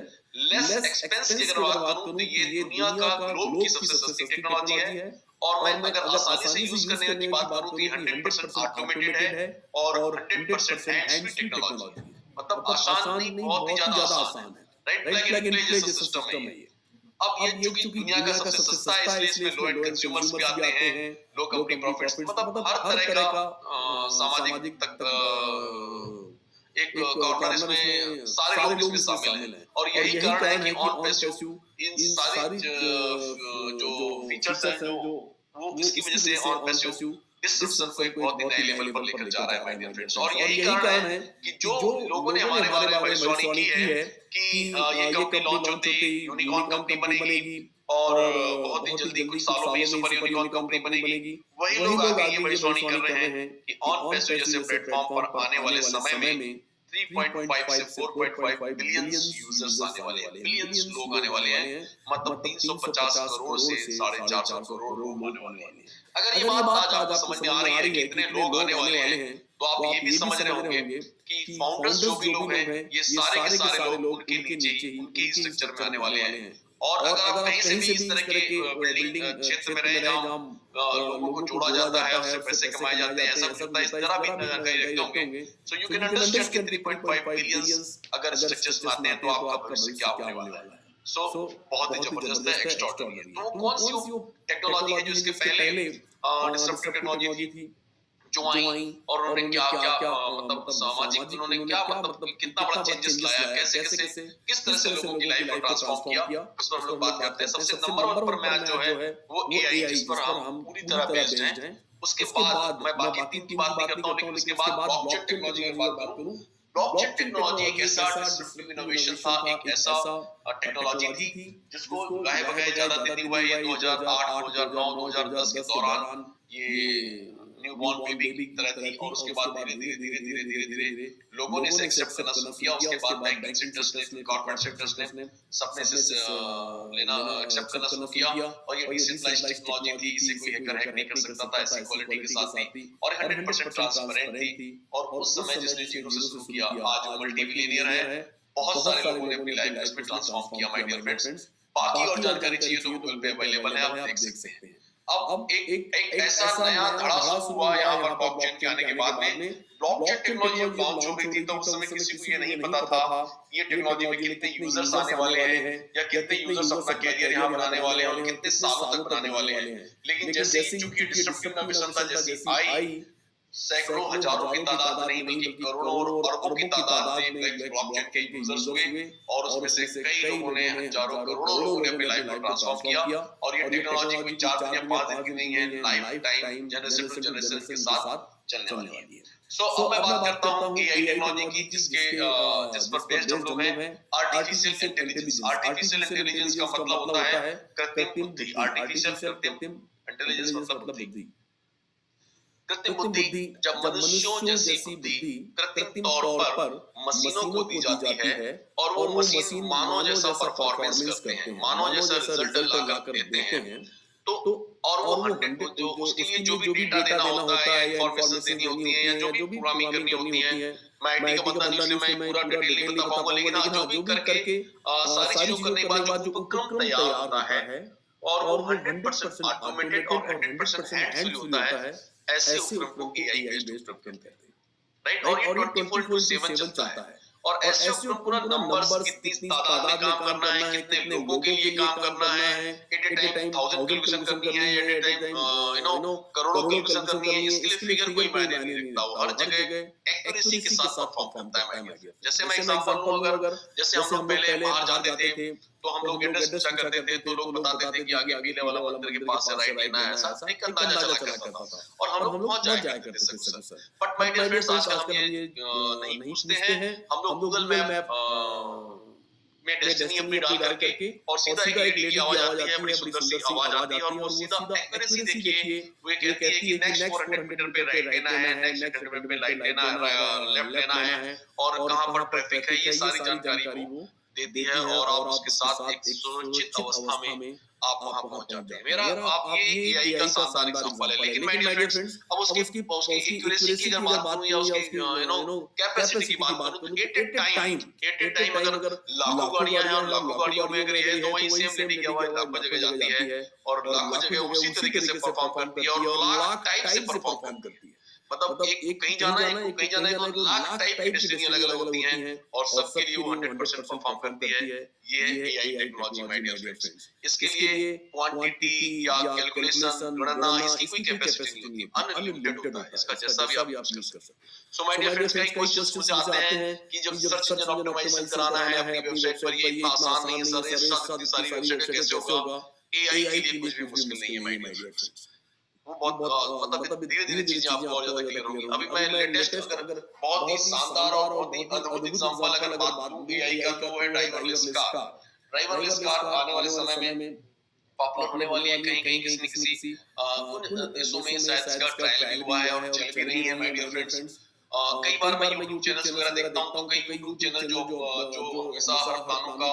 लेस एक्सपेंस की अगर बात करूं तो ये दुनिया का ग्लोब की सबसे सस्ती टेक्नोलॉजी है। और मैं अगर आसानी से यूज करने की बात करूं तो ये 100% ऑटोमेटेड है और 100% हैंड्स फ्री टेक्नोलॉजी है। मतलब आसान नहीं, बहुत ही ज्यादा आसान है। राइट, प्लग एंड प्ले जैसा सिस्टम है ये। अब ये चूंकि दुनिया का सबसे सस्ता है, इसलिए इसमें लो एंड कंज्यूमर्स भी आते हैं, लो कंपनी प्रॉफिट्स, मतलब हर तरह का सामाजिक एक कॉर्नर इसमें सारे लोग इसमें शामिल हैं। और यही कारण है कि ऑन पैसिव इन सारी जो फीचर्स हैं जो वो किसकी वजह से ऑन पैसिव डिस्ट्रप्शन को एक बहुत ही नए लेवल पर लेकर जा रहा है माय डियर फ्रेंड्स। और यही कारण है कि जो लोगों ने हमारे बारे में भविष्यवाणी की है कि ये कंपनी लॉन्च होते ही यूनिकॉर्न कंपनी बनेगी और बहुत ही जल्दी कुछ सालों में ये सुपर यूनिकॉर्न कंपनी बनेगी, वही लोग आगे ये भविष्यवाणी कर रहे हैं कि ऑन पैसिव जैसे प्लेटफॉर्म पर आने वाले समय में 3.5 से 4.5 बिलियंस यूजर्स आने वाले हैं, बिलियंस लोग आने वाले हैं, मतलब 350 करोड़ से 450 करोड़ लोग आने वाले हैं। अगर ये बात आज आपको समझ में आ रही है कि इतने लोग आने वाले हैं, तो आप ये भी समझ रहे होंगे कि फाउंडर्स जो भी लोग हैं, ये सारे के सारे लोग उनके नीचे ही, उनके ही स्ट्रक्चर में आने वाले हैं। और अगर आप कहीं से भी इस तरह के बिल्डिंग क्षेत्र में रहे जहाँ लोगों को जोड़ा जाता है, उससे पैसे कमाए जाते हैं, ऐसा कुछ होता है, इस तरह भी कहीं रखते होंगे। सो यू कैन अंडरस्टैंड कि 3.5 बिलियंस अगर स्ट्रक्चर्स में आते हैं तो आपका भविष्य क्या होने वाला है। सो बहुत ही जबरदस्त है, एक्स्ट्राऑर्डिनरी है। तो कौन सी वो टेक्नोलॉजी है जो इसके पहले डिसरप्टिव टेक्नोलॉजी थी जो आई और उन्होंने क्या क्या मतलब सामाजिक उन्होंने क्या मतलब कितना बड़ा चेंजेस लाया, कैसे कैसे किस तरह से लोगों की लाइफ को ट्रांसफॉर्म किया, उस पर हम लोग बात करते हैं। सबसे नंबर 1 पर मैच जो है वो एआई, जिस पर हम पूरी तरह बेस्ड हैं। उसके बाद मैं बाकी 3 की बात नहीं करता हूं, लेकिन उसके बाद ब्लॉकचेन टेक्नोलॉजी की बात करूं। ब्लॉकचेन टेक्नोलॉजी एक ऐसा डिसरप्टिव इनोवेशन था, एक ऐसा टेक्नोलॉजी थी जिसको लगाए बगैर ज्यादा दिन नहीं हुआ। ये 2008, 2009, 2010 के दौरान ये न्यूबॉर्न बेबी की तरह थी और उसके बाद धीरे-धीरे लोगों ने इसे एक्सेप्ट करना शुरू किया। उसके बाद बैंकिंग सेक्टर्स ने, कॉर्पोरेट सेक्टर्स ने सबने इसे लेना एक्सेप्ट करना शुरू किया और ये डिसेंट्रलाइज्ड टेक्नोलॉजी थी, इसे कोई हैकर हैक नहीं कर सकता था, ऐसी क्वालिटी के साथ थी और 100% ट्रांसपेरेंट थी। और उस समय जिसने जीरो से शुरू किया, आज वो मल्टी बिलियनियर है। बहुत सारे लोगों ने अपनी लाइफ इसमें ट्रांसफॉर्म किया माय डियर फ्रेंड्स। बाकी और जानकारी चाहिए तो गूगल पे अवेलेबल है, आप देख सकते हैं। अब एक ऐसा नया धड़ा शुरू हुआ यहाँ पर ब्लॉकचेन के आने के बाद में। ब्लॉकचेन टेक्नोलॉजी जब लॉन्च हो रही थी तो उस समय किसी को ये नहीं पता था ये टेक्नोलॉजी में कितने यूजर्स आने वाले हैं या कितने यूजर्स अपना कैरियर यहाँ बनाने वाले हैं और कितने सालों तक बनाने वाले हैं। लेकिन जैसे ही चूंकि डिसरप्टिव इनोवेशन था, जैसी आई, सैकड़ों हजारों की तादाद में नहीं बल्कि करोड़ों और अरबों की तादाद में ब्लॉकचेन के यूजर्स हुए और उसमें से कई लोगों ने, हजारों करोड़ों लोगों ने अपनी लाइफ को ट्रांसफॉर्म किया। और ये टेक्नोलॉजी कोई 4 दिन या 5 दिन की नहीं है, lifetime generation to generation के साथ चलने वाली है। सो अब मैं बात करता हूँ एआई टेक्नोलॉजी की, जिस पर बेस्ड हम लोग हैं। Artificial intelligence. आर्टिफिशियल इंटेलिजेंस का मतलब होता है कृत्रिम बुद्धि। आर्टिफिशियल कृत्रिम, इंटेलिजेंस मतलब बुद्धि। कृत्रिम बुद्धि जब मनुष्यों जैसी बुद्धि कृत्रिम तौर पर मशीनों को दी जाती है और वो मशीन मानव जैसा परफॉर्मेंस करते हैं, मानव जैसा रिजल्ट ला कर देते हैं, तो और वो 100 जो उसके लिए जो भी डेटा देना होता है या इंफॉर्मेशन देनी होती है या जो भी प्रोग्रामिंग करनी होती है, मैं आईटी का बंदा नहीं, इसलिए मैं पूरा डिटेल नहीं बता पाऊंगा, लेकिन हाँ जो भी करके सारी चीजों करने के बाद जो उपक्रम तैयार होता है और वो 100% ऑटोमेटेड और 100% हैंड्स फ्री होता है, ऐसे उपक्रम को एआई बेस्ड उपक्रम कहते हैं, राइट। और ये 24/7 चलता है और ऐसे उपक्रम पूरा नंबर्स, कितनी तादाद में काम करना है, कितने लोगों के लिए काम करना है, एट ए टाइम 1000 कैलकुलेशन करनी है, एट ए टाइम करोड़ों कैलकुलेशन करनी है, इसके लिए फिगर कोई मायने नहीं रखता, वो हर जगह एक्यूरेसी के साथ परफॉर्म करता है। मैं जैसे मैं एग्जांपल लूं, अगर जैसे हम लोग पहले बाहर जाते थे तो हम लोग एड्रेस पूछा करते थे, तो लोग बताते थे कि आगे पीले वाला मंदिर के पास से राइट लेना है, ऐसा एक अंदाजा चला करता था और हम लोग पहुंच जाया करते थे sir. But my dear friends, आजकल हम ये नहीं पूछते हैं, हम लोग गूगल मैप में डेस्टिनी अपनी डाल करके और सीधा एक लेडी की आवाज आती है, बड़ी सुंदर सी आवाज आती है और वो सीधा एक्यूरेसी देखिए, वो कहती है कि नेक्स्ट 400 मीटर पे राइट लेना है, नेक्स्ट 100 मीटर पे राइट लेना है, लेफ्ट लेना है और कहां पर ट्रैफिक है, ये सारी जानकारी वो देती है और आप उसके साथ एक सुरक्षित अवस्था में आप वहां पहुंच जाते हैं। मेरा आप ये एआई का शानदार एग्जांपल है, लेकिन माय डियर फ्रेंड्स, अब उसकी एक्यूरेसी की अगर बात करूं या उसकी कैपेसिटी की बात करूं, तो एट ए टाइम अगर लाखों गाड़ियां हैं और लाखों गाड़ियों में अगर ये है, तो वही सेम लेडी की आवाज लाखों जगह जाती है और लाखों जगह उसी तरीके से परफॉर्म करती है और लाख टाइप से परफॉर्म करती है। मतलब एक कहीं जाना है, एक कहीं जाना है, तो लाख टाइप की डेस्टिनी अलग-अलग होती हैं और सबके लिए वो 100% परफॉर्म करती है। ये है AI technology my dear friends. इसके लिए क्वांटिटी या कैलकुलेशन, गणना, इसकी कोई कैपेसिटी नहीं होती, अनलिमिटेड होता है, इसका जैसा भी आप यूज कर सकते हैं। सो माय डियर फ्रेंड्स, कई क्वेश्चंस मुझे आते हैं कि जब सर्च इंजन ऑप्टिमाइजेशन कराना है अपनी वेबसाइट पर, ये इतना आसान नहीं है सर, इतनी सारी वेबसाइट कैसे होगा? एआई के लिए कुछ भी मुश्किल नहीं है माय डियर फ्रेंड्स। वो बहुत मतलब धीरे-धीरे चीजें आपको और ज्यादा क्लियर होंगी। अभी मैं लेटेस्ट अगर बहुत ही शानदार और बहुत ही अद्भुत एग्जांपल अगर बात करूं एआई का, तो वो है ड्राइवरलेस कार। ड्राइवरलेस कार आने वाले समय में पॉपुलर होने वाली है। कहीं-कहीं किसी न किसी उन देशों में शायद इसका ट्रायल भी हुआ है और चल भी रही है माय डियर फ्रेंड्स। कई बार मैं यूट्यूब चैनल्स वगैरह देखता हूं, तो कई यूट्यूब चैनल जो हमेशा हर प्लानों का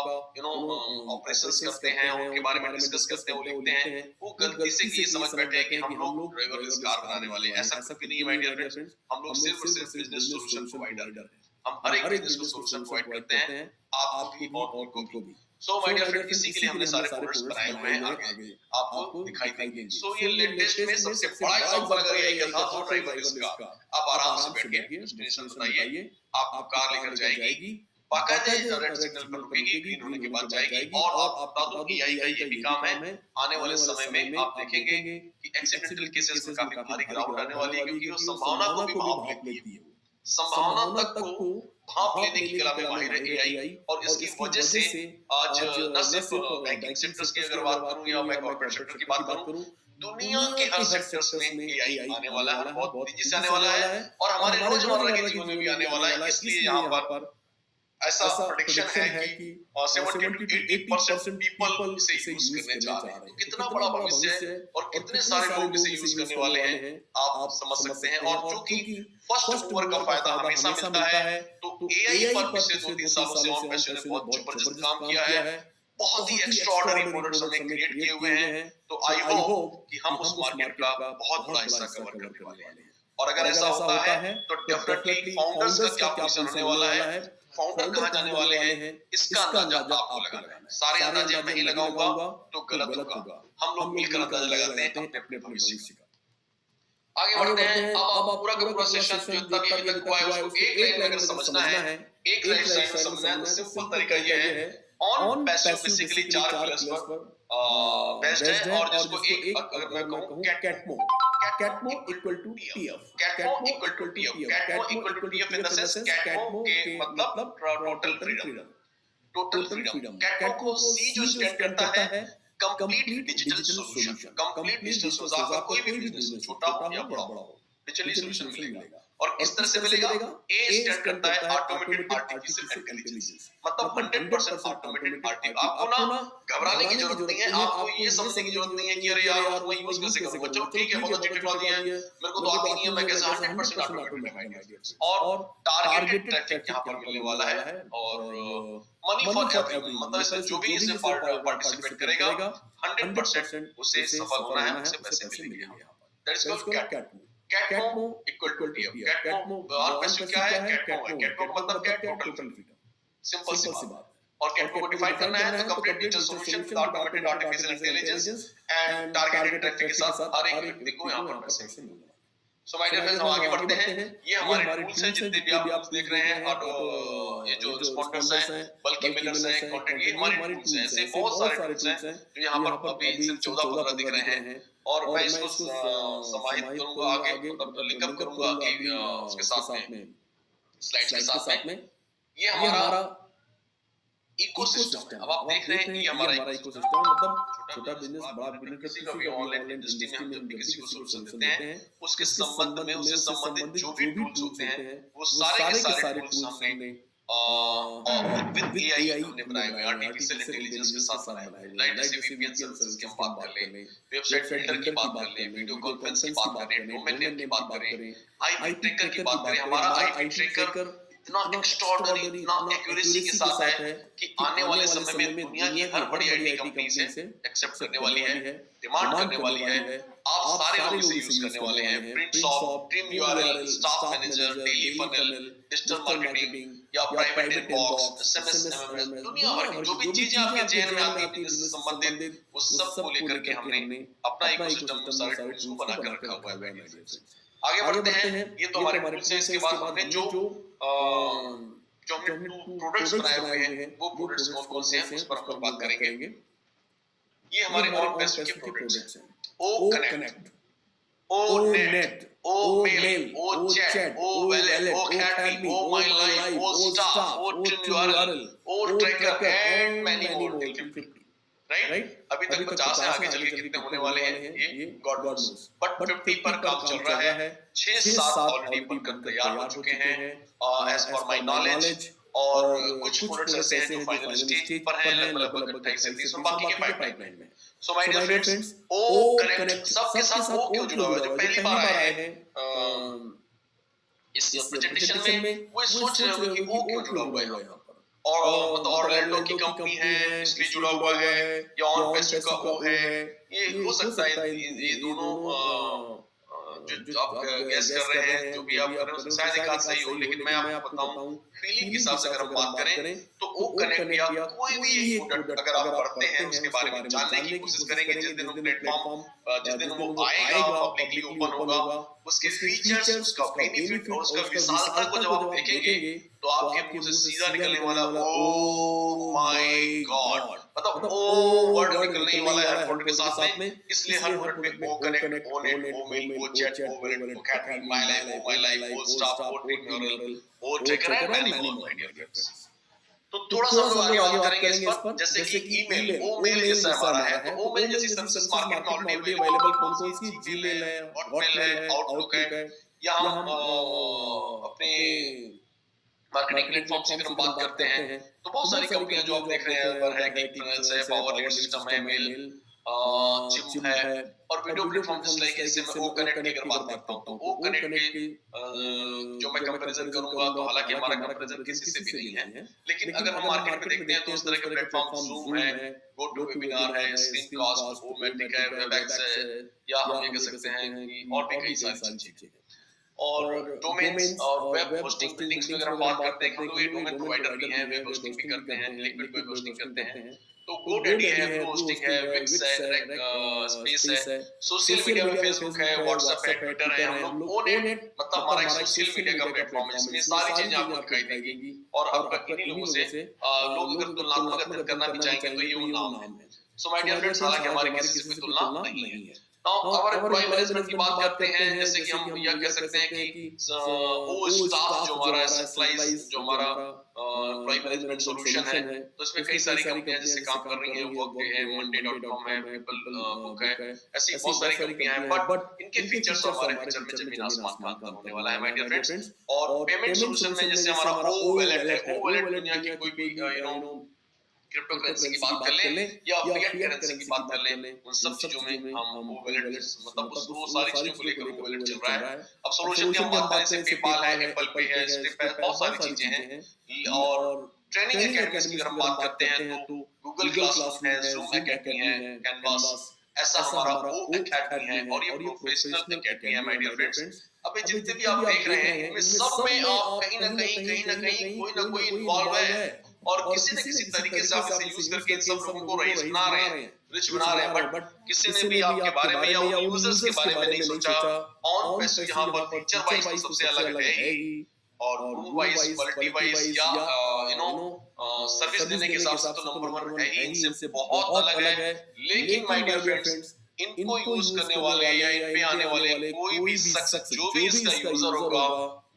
ऑपरेशंस करते हैं, उनके बारे में डिस्कस करते हैं, वो लिखते हैं, वो गलती से ये समझ बैठे हैं कि हम लोग ड्राइवरलेस कार बनाने वाले हैं। ऐसा कुछ भी नहीं है माय डियर फ्रेंड्स। हम लोग सिर्फ और सिर्फ बिजनेस सॉल्यूशन प्रोवाइडर हैं। हम हर एक बिजनेस को सॉल्यूशन प्रोवाइड करते हैं, आपको भी और उनको भी। सो माय डियर फ्रेंड्स, इसी के लिए हमने सारे प्रोडक्ट्स बनाए हुए हैं, आगे आपको दिखाई देंगे। सो ये लेटेस्ट में सबसे बड़ा एग्जांपल अगर एआई का था, तो ड्राइवरलेस कार। आप आराम से बैठ के डेस्टिनेशन बताइए, आपको कार लेकर जाएगी, बाकायदे रेड सिग्नल पर रुकेगी, ग्रीन होने के बाद जाएगी। और आप बता दूं एआई का ये भी काम है, आने वाले समय में आप देखेंगे कि एक्सीडेंटल केसेस में काफी भारी गिरावट आने वाली है, क्योंकि वो संभावना को भी भाप लेती है। संभावना तक को भाप लेने की कला में माहिर है एआई, और इसकी वजह से आज न सिर्फ बैंकिंग सेक्टर्स की अगर बात करूं या मैं कॉर्पोरेट सेक्टर की बात करूं, दुनिया के हर सेक्टर्स में एआई आने वाला है, बहुत तेजी से आने वाला है और हमारे रोजमर्रा के जीवन में भी आने वाला है। इसलिए यहाँ पर ऐसा प्रेडिक्शन है कि 70 to 80% पीपल इसे यूज करने जा रहे हैं। तो कितना बड़ा भविष्य है और कितने सारे लोग इसे यूज करने वाले हैं, आप समझ सकते हैं। और चूंकि फर्स्ट मूवर का फायदा हमेशा मिलता है, तो एआई पर पिछले 2-3 सालों से और पैशन ने बहुत जबरदस्त काम किया है, बहुत ही एक्स्ट्राऑर्डिनरी प्रोडक्ट्स हमने क्रिएट किए हुए हैं। तो आई होप कि हम उस मार्केट का बहुत बड़ा हिस्सा कवर करने वाले हैं। और अगर ऐसा होता है तो डेफिनेटली फाउंडर्स का क्या पोजीशन होने वाला है, फाउंडर कहां जाने वाले हैं, इसका अंदाजा आपको लगाना है। सारे अंदाजे मैं ही लगाऊंगा तो गलत होगा। हम लोग मिलकर अंदाजा लगाते हैं अपने अपने भविष्य का। आगे बढ़ते हैं। अब आप पूरा का पूरा सेशन जो इतना भी अभी तक हुआ है, उसको एक लाइन में अगर समझना है, एक लाइन में समझना है, तो सिंपल तरीका ये है, ऑन पैसिव बेसिकली 4 पिलर्स पर बेस्ड है। और जिसको एक अगर मैं कहूं कैटमो इक्वल टू टीएफ, कैटमो equal to TF in the sense कैटमो के मतलब टोटल फ्रीडम। कैटमो को सी जो स्टैंड करता है complete digital solution. Complete digital solution, आपका कोई भी बिजनेस छोटा हो या बड़ा हो, डिजिटली सॉल्यूशन मिलेगा। और किस तरह से मिलेगा? ए स्टैंड करता है ऑटोमेटेड आर्टिफिशियल इंटेलिजेंस, मतलब 100% ऑटोमेटेड आपको ना घबराने की जरूरत नहीं है, आपको ये समझने की जरूरत नहीं है कि अरे यार उसको मैं यूज कैसे करूंगा। चलो ठीक है, बहुत अच्छी टेक्नोलॉजी है, मेरे को तो आती नहीं है, मैं कैसे 100% ऑटोमेटेड है माय डियर फ्रेंड्स। और टारगेटेड ट्रैफिक यहाँ पर मिलने वाला है, और मनी फॉर एवरीवन, मतलब इसमें जो भी इसे पार्टिसिपेट करेगा 100% उसे सफल होना है, उसे पैसे मिलेंगे यहाँ पर। दैट इज कॉल्ड कैटमो। कैटमो इक्वल टू टीएफ। कैटमो और पैसिव क्या है? कैटमो है। कैटमो का मतलब क्या है? Total freedom. सिंपल सी बात। और कैटमो को डिफाइन करना है तो complete digital solution with automated artificial intelligence and targeted traffic के साथ हर एक व्यक्ति को यहाँ पर पैसे मिलेंगे। सो माय डियर फ्रेंड्स, हम आगे बढ़ते हैं। ये हमारे टूल्स हैं, जितने भी आप टूल्स देख रहे हैं, और ये जो रिस्पॉन्डर्स हैं, बल्कि मिलर्स हैं, कंटेंट, ये हमारे टूल्स हैं। ऐसे बहुत सारे टूल्स हैं जो यहाँ पर अभी सिर्फ 14-15 दिख रहे हैं, और मैं इसको समाहित करूंगा आगे, मतलब लिंकअप करूंगा कि उसके साथ में, स्लाइड्स के साथ में। ये हमारा इकोसिस्टम है। अब आप देख रहे हैं कि हमारा इकोसिस्टम मतलब छोटा बिजनेस, बड़ा बिजनेस, किसी का भी ऑनलाइन इंडस्ट्री में हम जब भी किसी को सॉल्यूशन देते हैं, उसके संबंध में उससे संबंधित जो भी टूल्स होते हैं, वो सारे के सारे टूल्स हमने विद एआई हमने बनाए हुए हैं, आर्टिफिशियल इंटेलिजेंस के साथ बनाए हुए हैं। राइट, जैसे वीपीएन सर्विसेज की हम बात कर लें, वेबसाइट फिल्टर की बात कर लें, वीडियो कॉन्फ्रेंस की बात करें, डोमेन नेम की बात करें, आईपी ट्रैकर की बात करें। हमारा आईपी ट्रैकर इतना एक्स्ट्राऑर्डिनरी, इतना एक्यूरेसी के साथ है कि आने वाले समय में दुनिया की हर बड़ी आईटी कंपनी इसे एक्सेप्ट करने वाली है, डिमांड करने वाली है। आप सारे लोग इसे यूज करने वाले हैं। Printshop, dream URL, staff manager, daily funnel, digital marketing या प्राइवेट इनबॉक्स, एसएमएस, एमएमएस, दुनिया भर की जो भी चीजें आपके जेहन में आती हैं बिजनेस से संबंधित, वो सब को लेकर के हमने अपना इकोसिस्टम में सारे टूल्स को बनाकर रखा हुआ है। माय डियर फ्रेंड्स, आगे बढ़ते हैं। ये तो हमारे टूल्स हैं। इसके बाद हमने जो हमने प्रोडक्ट्स बनाए हुए हैं, वो प्रोडक्ट्स कौन कौन से हैं उस पर हम बात करेंगे। ये हमारे ऑन पैसिव के प्रोडक्ट्स हैं। O connect, O net, O mail, O chat, O wallet, O कैटमी, O my life, O staff, O trim URL, O tracker and many more till 50। Right, अभी तक 50 है, आगे चल के कितने होने वाले हैं ये गॉड नोस, बट 50 पर काम चल रहा है। 6-7 ऑलरेडी बनकर तैयार हो चुके हैं एज पर माय नॉलेज, और कुछ प्रोडक्ट्स ऐसे हैं जो फाइनल स्टेज पर हैं, लगभग 28 से 30, और बाकी के पाइपलाइन में। So my dear friends, O connect सबके साथ ओ क्यों जुड़ा हुआ है? जो पहली बार आए हैं इस प्रेजेंटेशन में, वो सोच रहे होंगे कि ओ क्यों जुड़ा हुआ है यहाँ पर, और मतलब ऑरलैंडो की कंपनी है इसलिए जुड़ा हुआ है, या ऑन पैसिव का ओ है। ये हो सकता है ये दोनों जो आप गैस कर रहे हैं, जो भी आप कर रहे हैं, शायद एक आध सही हो, लेकिन मैं आपको बताऊं फीलिंग के हिसाब से अगर हम बात करें तो ओ कनेक्ट या कोई भी एक प्रोडक्ट अगर आप पढ़ते हैं, उसके बारे में जानने की कोशिश करेंगे, जिस दिन वो प्लेटफॉर्म, जिस दिन वो आएगा, पब्लिकली ओपन होगा, उसके फीचर्स, उसका बेनिफिट और उसका विशालता को जब आप देखेंगे तो आपके मुंह से सीधा निकलने वाला ओ माय गॉड, मतलब ओ वर्ड निकलने ही वाला है हर प्रोडक्ट के साथ में। इसलिए हर प्रोडक्ट में O connect, O net, O mail, O chat, O wallet, O कैटमी, my life, O staff, O dream URL, O tracker and many more. My dear friends, तो थोड़ा सा हम लोग आगे बात करेंगे इस पर, जैसे कि ईमेल, ओ मेल जैसा हमारा है, तो ओ मेल जैसी सर्विसेज मार्केट में ऑलरेडी अवेलेबल कौन कौन सी? जीमेल है, हॉटमेल है, आउटलुक है, या हम अपने मार्केटिंग प्लेटफॉर्म से अगर हम बात करते हैं तो बहुत सारी कंपनियां जो आप देख रहे हैं, पर है टेक्निकल्स है, पावर लेड सिस्टम है, मेल, चिम है, और वीडियो प्लेटफॉर्म जिस लाइक इससे मैं ओ कनेक्ट की अगर बात करता हूं तो ओ कनेक्ट के जो मैं कंपैरिजन करूंगा, तो हालांकि हमारा कंपैरिजन किसी से भी नहीं है, लेकिन अगर हम मार्केट में देखते हैं तो उस तरह के प्लेटफॉर्म जूम है, गो टू वेबिनार है, स्क्रीनकास्ट, ओमेटिक है, वेबएक्स है, या हम ये कह सकते हैं कि और भी कई सारी चीजें हैं। और डोमेन्स और वेब होस्टिंग बिल्डिंग्स में अगर हम बात करते हैं, हम लोग ये डोमेन प्रोवाइडर भी हैं, वेब होस्टिंग भी करते हैं, लिक्विड वेब होस्टिंग करते हैं, तो GoDaddy है, ब्लू होस्टिंग है, विक्स है, स्पेस है, सोशल मीडिया में फेसबुक है, व्हाट्सएप है, ट्विटर है, हम लोग ओनेट मतलब हमारा एक सोशल मीडिया का प्लेटफॉर्म है, इसमें सारी चीजें आपको दिखाई देंगी। और अब इन्हीं लोगों से लोग अगर तुलनात्मक अध्ययन करना भी चाहेंगे तो ये वो नाम है। सो माय डियर फ्रेंड्स, हालांकि हमारी किसी से कोई तुलना नहीं है। अवर एम्प्लॉय मैनेजमेंट की बात करते हैं, जैसे कि हम यह कह सकते हैं कि वो स्टाफ जो हमारा सप्लाईज जो हमारा एम्प्लॉय मैनेजमेंट सॉल्यूशन है, तो इसमें कई सारी कंपनियां जिससे काम कर रही हैं, वर्कडे है, monday.com है, पीपल बुक है, ऐसी बहुत सारी कंपनियां हैं, बट इनके फीचर्स और हमारे फीचर में जमीन आसमान का अंतर होने वाला है माय डियर फ्रेंड्स। और पेमेंट सॉल्यूशन में जैसे हमारा ओ वैलेट है, ओ वैलेट दुनिया की कोई भी क्रिप्टो करेंसी की बात कर लें या फिएट करेंसी की बात कर लें, उन सब चीजों में हम वो वैलेट मतलब वो सारी चीजों को लेकर वो वैलेट चल रहा है। अब सॉल्यूशन की हम बात करें, जैसे पेपाल है, एप्पल पे है, स्ट्रिप है, बहुत सारी चीजें हैं। और ट्रेनिंग एकेडमीज की अगर हम बात करते हैं तो गूगल क्लासरूम है, जूम एकेडमी है, कैनवास, ऐसा हमारा वो एकेडमी है और ये प्रोफेशनल एकेडमी है माय डियर फ्रेंड्स। अब ये जितने भी आप देख रहे हैं, इनमें सब में आप कहीं ना कहीं कोई ना कोई इन्वॉल्व है और किसी न किसी तरीके से आप इसे यूज करके इन सब लोगों को रईस बना रहे हैं, रिच बना रहे हैं। बट किसी ने भी आपके बारे में या उन यूजर्स के बारे में नहीं सोचा। ऑन पैसो यहाँ पर फीचर वाइज तो सबसे अलग है ही, और ग्रुप वाइज, क्वालिटी वाइज या सर्विस देने के हिसाब से तो नंबर 1 है ही, इनसे बहुत अलग है। लेकिन माय डियर फ्रेंड्स, इनको यूज करने वाले या इन पे आने वाले कोई भी शख्स, जो भी इसका यूजर होगा,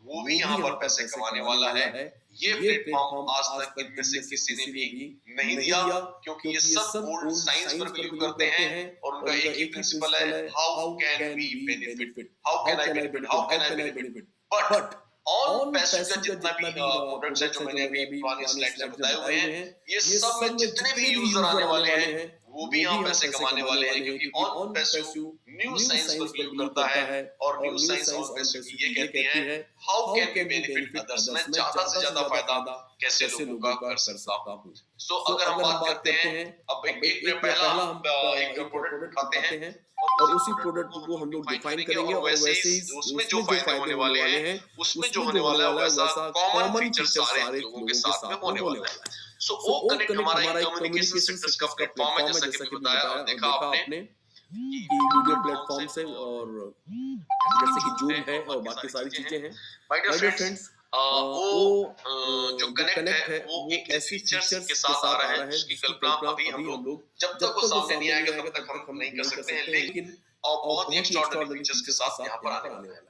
वो भी यहाँ पर पैसे कमाने वाला है। ये प्लेटफॉर्म आज तक इनमें से किसी ने भी नहीं दिया, क्योंकि ये सब ओल्ड साइंस पर बिलीव करते हैं और उनका एक ही प्रिंसिपल है, how can we benefit, how can I benefit, how can I benefit. But OnPassive का जितना भी प्रोडक्ट्स है जो मैंने अभी पुरानी स्लाइड्स में बताए हुए हैं, ये सब में जितने भी यूजर आने वाले हैं वो भी यहाँ पैसे कमाने वाले हैं, क्योंकि ऑन पैसिव न्यू साइंस पर बिलीव करता है और न्यू साइंस ऑन पैसिव की ये कहती है how can we benefit others, मैं ज्यादा से ज्यादा फायदा कैसे लोगों का कर सकता हूँ। सो अगर हम बात करते हैं, अब एक पहला एक प्रोडक्ट उठाते हैं और उसी प्रोडक्ट को हम लोग डिफाइन करेंगे और वैसे ही उसमें जो फायदे होने वाले हैं, उसमें जो होने वाला है वैसा कॉमन फीचर सारे लोगों के साथ में होने वाला है। सो ओ कनेक्ट हमारा एक कम्युनिकेशन सेक्टर्स का प्लेटफॉर्म है, जैसा कि बताया और देखा आपने कि वीडियो प्लेटफॉर्म से और जैसे कि जूम है और बाकी सारी चीजें हैं। माय डियर फ्रेंड्स, जो कनेक्ट है वो एक ऐसी फीचर्स के साथ आ रहा है जिसकी कल्पना अभी हम लोग जब तक वो सामने नहीं आएगा तब तक हम नहीं कर सकते हैं, लेकिन बहुत ही एक्स्ट्राऑर्डिनरी फीचर्स के साथ यहाँ पर आने वाला है।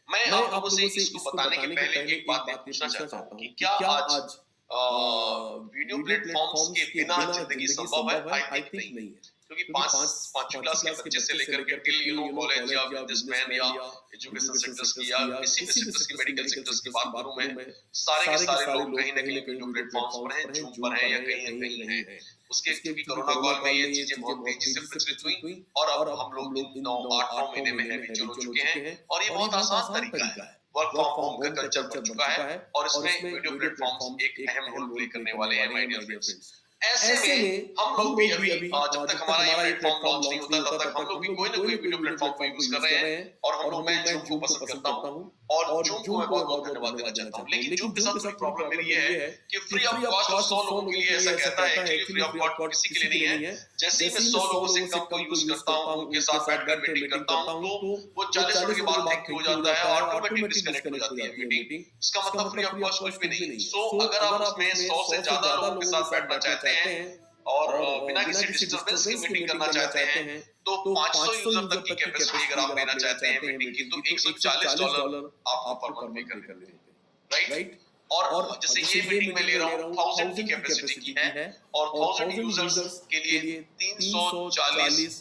मैं आप लोगों से इसको बताने के पहले एक बात पूछना चाहता हूँ कि क्या आज वीडियो प्लेटफॉर्म्स के बिना जिंदगी संभव है? आई थिंक नहीं है, क्योंकि पांचवी क्लास के बच्चे से लेकर के टिल कॉलेज या बिजनेसमैन या एजुकेशन सेक्टर्स की या किसी भी सेक्टर्स की, मेडिकल सेक्टर्स की बात करूं मैं, सारे के सारे लोग कहीं ना कहीं वीडियो प्लेटफॉर्म्स पर हैं, जूम पर हैं या कहीं ना कहीं हैं। उसके क्योंकि कोरोना काल में ये चीजें बहुत तेजी से प्रचलित हुई और अब हम लोग इन 8-9 महीने में हैबिचुअल हो चुके हैं और ये बहुत आसान तरीका है। वर्क फ्रॉम होम का कल्चर बन चुका है और इसमें वीडियो प्लेटफॉर्म्स एक अहम रोल प्ले करने वाले हैं माय डियर फ्रेंड्स। ऐसे में हम लोग भी अभी जब तक हमारा ये प्लेटफॉर्म लॉन्च नहीं होता तब तक हम लोग भी कोई ना कोई वीडियो प्लेटफॉर्म को यूज कर रहे हैं और मैं जूम को पसंद करता हूँ और जूम को मैं बहुत बहुत धन्यवाद देना चाहता हूँ। लेकिन जूम के साथ थोड़ी प्रॉब्लम मेरी ये है कि फ्री ऑफ कॉस्ट 100 लोगों के लिए ऐसा कहता है, एक्चुअली फ्री ऑफ कॉस्ट किसी के लिए नहीं है। जैसे ही मैं 100 लोगों से कम को यूज करता हूँ, उनके साथ बैठकर मीटिंग करता हूँ, तो वो 40 मिनट के बाद हैंग हो जाता है, ऑटोमेटिक डिस्कनेक्ट हो जाती है मीटिंग। इसका मतलब फ्री ऑफ कॉस्ट कुछ भी नहीं। सो अगर आप उसमें 100 से ज्यादा लोगों के साथ बैठना चाहते हैं और बिना किसी डिस्टरबेंस की मीटिंग करना चाहते हैं, तो 500 यूजर तक की कैपेसिटी अगर आप लेना चाहते हैं मीटिंग की, तो $140 आपको पर मंथ पे करने होते हैं, राइट? और जैसे ये मीटिंग मैं ले रहा हूँ 1000 की कैपेसिटी की है और 1000 यूजर्स के लिए $340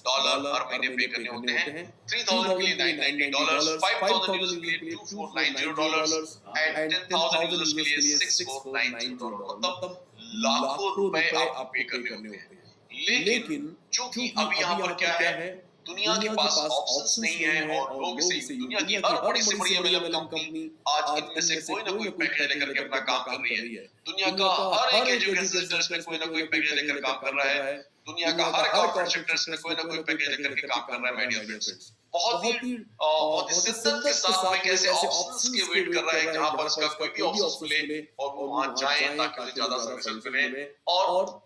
हर महीने पे करने होते हैं। 3000 के लिए $990, 5000 यूजर्स के लिए $2490 एंड 10000 यूजर्स के लिए $6490। मतलब लाखों रुपए आपको पे करने होते हैं। लेकिन चूंकि अभी यहाँ पर क्या है, दुनिया के पास ऑप्शंस नहीं है और लोग इसे, दुनिया की हर बड़ी से बड़ी एमएलएम कंपनी आज इनमें से कोई ना कोई पैकेज लेकर के अपना काम कर रही है। दुनिया का हर एक एजुकेशन सेक्टर में कोई ना कोई पैकेज लेकर काम कर रहा है। दुनिया का हर कॉर्पोरेट सेक्टर में कोई ना कोई पैकेज लेकर के काम कर रहा है माय डियर फ्रेंड्स। बहुत ही शिद्दत के साथ में कैसे ऑप्शंस के वेट कर रहा है, जहां पर इसका कोई भी ऑप्शंस मिले और वो वहां जाए ताकि उन्हें ज्यादा सर्विसेज मिले और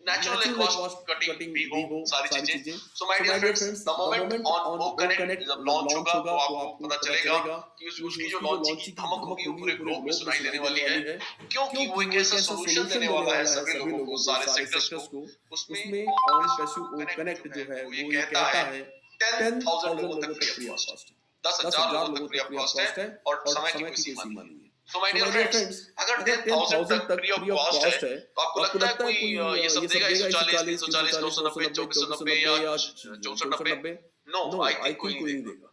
नेचुरल कॉस्ट कटिंग भी हो, सारी चीजें। So my dear friends, the moment on O connect जब लॉन्च होगा तो आपको पता चलेगा कि उसकी जो लॉन्चिंग की धमक होगी वो पूरे ग्लोब में सुनाई देने वाली है, क्योंकि वो एक ऐसा सॉल्यूशन देने वाला है सभी लोगों को, सारे सेक्टर्स को। उसमें ऑन पैसिव कनेक्ट जो है वो ये कहता है 10,000 लोगों तक फ्री ऑफ कॉस्ट, 10,000 लोगों तक फ्री ऑफ कॉस्ट है और समय की कोई सीमा नहीं है। सो माय डियर फ्रेंड्स, अगर 10,000 तक फ्री ऑफ कॉस्ट है तो आपको लगता है कोई ये सब देगा 140, 340, 990, 2490 या 6490? नो, आई थिंक कोई नहीं देगा।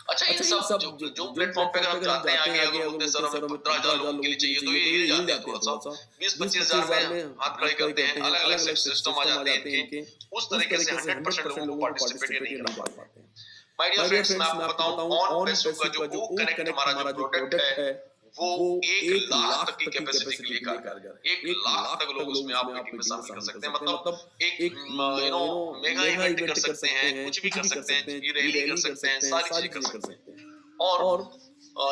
अच्छा, इन सब जो प्लेटफॉर्म पे अगर हम जाते हैं आगे, अगर बोलते हैं सर हमें 15,000 लोगों के लिए चाहिए, तो ये हिल जाते हैं थोड़ा सा, 20-25 हजार में हाथ खड़े करते हैं, अलग अलग सिस्टम आ जाते हैं इनके, उस तरीके से 100% लोगों को पार्टिसिपेट ये नहीं करा पाते हैं। माय डियर फ्रेंड्स, मैं आपको बताऊं, ऑन पैसों का जो ओ कनेक्ट हमारा जो प्रोडक्ट है वो 1 लाख तक की कैपेसिटी के लिए कारगर है। 1 लाख तक लोग उसमें आप मीटिंग में शामिल कर सकते हैं, मतलब एक मेगा इवेंट कर सकते हैं, कुछ भी कर सकते हैं, ई रैली कर सकते हैं, सारी चीजें कर सकते हैं। और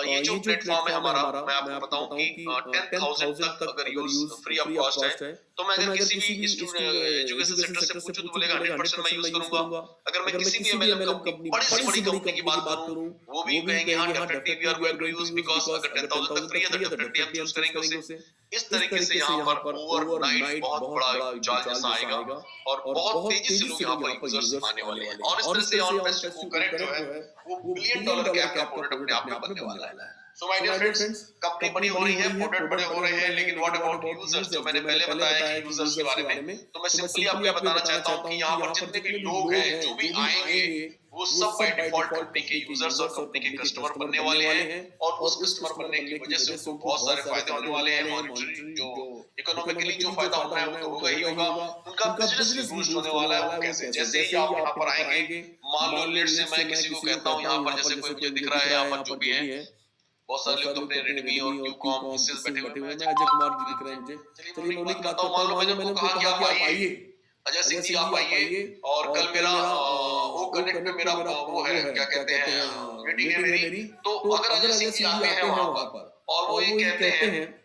ये जो प्लेटफॉर्म है हमारा, मैं आपको बताऊं कि 10,000 तक अगर यूज फ्री ऑफ कॉस्ट है, तो मैं अगर किसी भी एजुकेशन सेक्टर से पूछूं तो बोलेगा 100% मैं यूज करूंगा। अगर मैं किसी भी एमएलएम कंपनी, बड़ी से बड़ी कंपनी की बात करूं, वो भी कहेंगे हाँ definitely we are going to use, because अगर 10,000 तक फ्री है तो डेफिनेटली हम यूज करेंगे उसे। इस तरीके से यहाँ पर ओवरनाइट बहुत बड़ा जाल जैसा आएगा और बहुत तेजी से लोग यहाँ पर यूजर्स आने वाले हैं, और इस तरह से ऑन पैसे को कनेक्ट जो है वो $1 बिलियन के आपका प्रोडक्ट अपने आप में बनने वाला है। So my dear friends, company बड़ी हो रही है, प्रोडक्ट बड़े हो रहे हैं, लेकिन व्हाट अबाउट यूजर्स? जो मैंने पहले बताया कि यूजर्स के बारे में, तो मैं सिंपली आपको ये बताना चाहता हूँ कि यहाँ पर जितने भी लोग हैं, जो भी आएंगे, वो सब बाय डिफॉल्ट कंपनी के यूजर्स और कंपनी के कस्टमर बनने वाले हैं, और उस कस्टमर बनने की वजह से उनको बहुत सारे फायदे होने वाले हैं। मॉनेटरी जो इकोनॉमिकली जो फायदा होना है वो तो होगा ही होगा, उनका बिजनेस भी बूस्ट होने वाला है। वो कैसे? जैसे ही आप यहाँ पर आएंगे, मान लो लेट से मैं किसी को कहता हूँ यहाँ पर, जैसे कोई मुझे दिख रहा है यहाँ पर जो भी है, बहुत सारे लोग तो अपने रेडमी और क्यूकॉम इससे बैठे हुए हैं। मैं अजय कुमार जी दिख रहे हैं मुझे, चलिए मैं उनकी बात करता हूँ। मान लो मैंने उनको कहा कि आप आइए, अजय सिंह जी आप आइए, और कल मेरा वो कनेक्ट पे मेरा वो है, क्या कहते हैं, मीटिंग है मेरी। तो अगर अजय सिंह जी आते हैं वहां पर और वो ये कहते हैं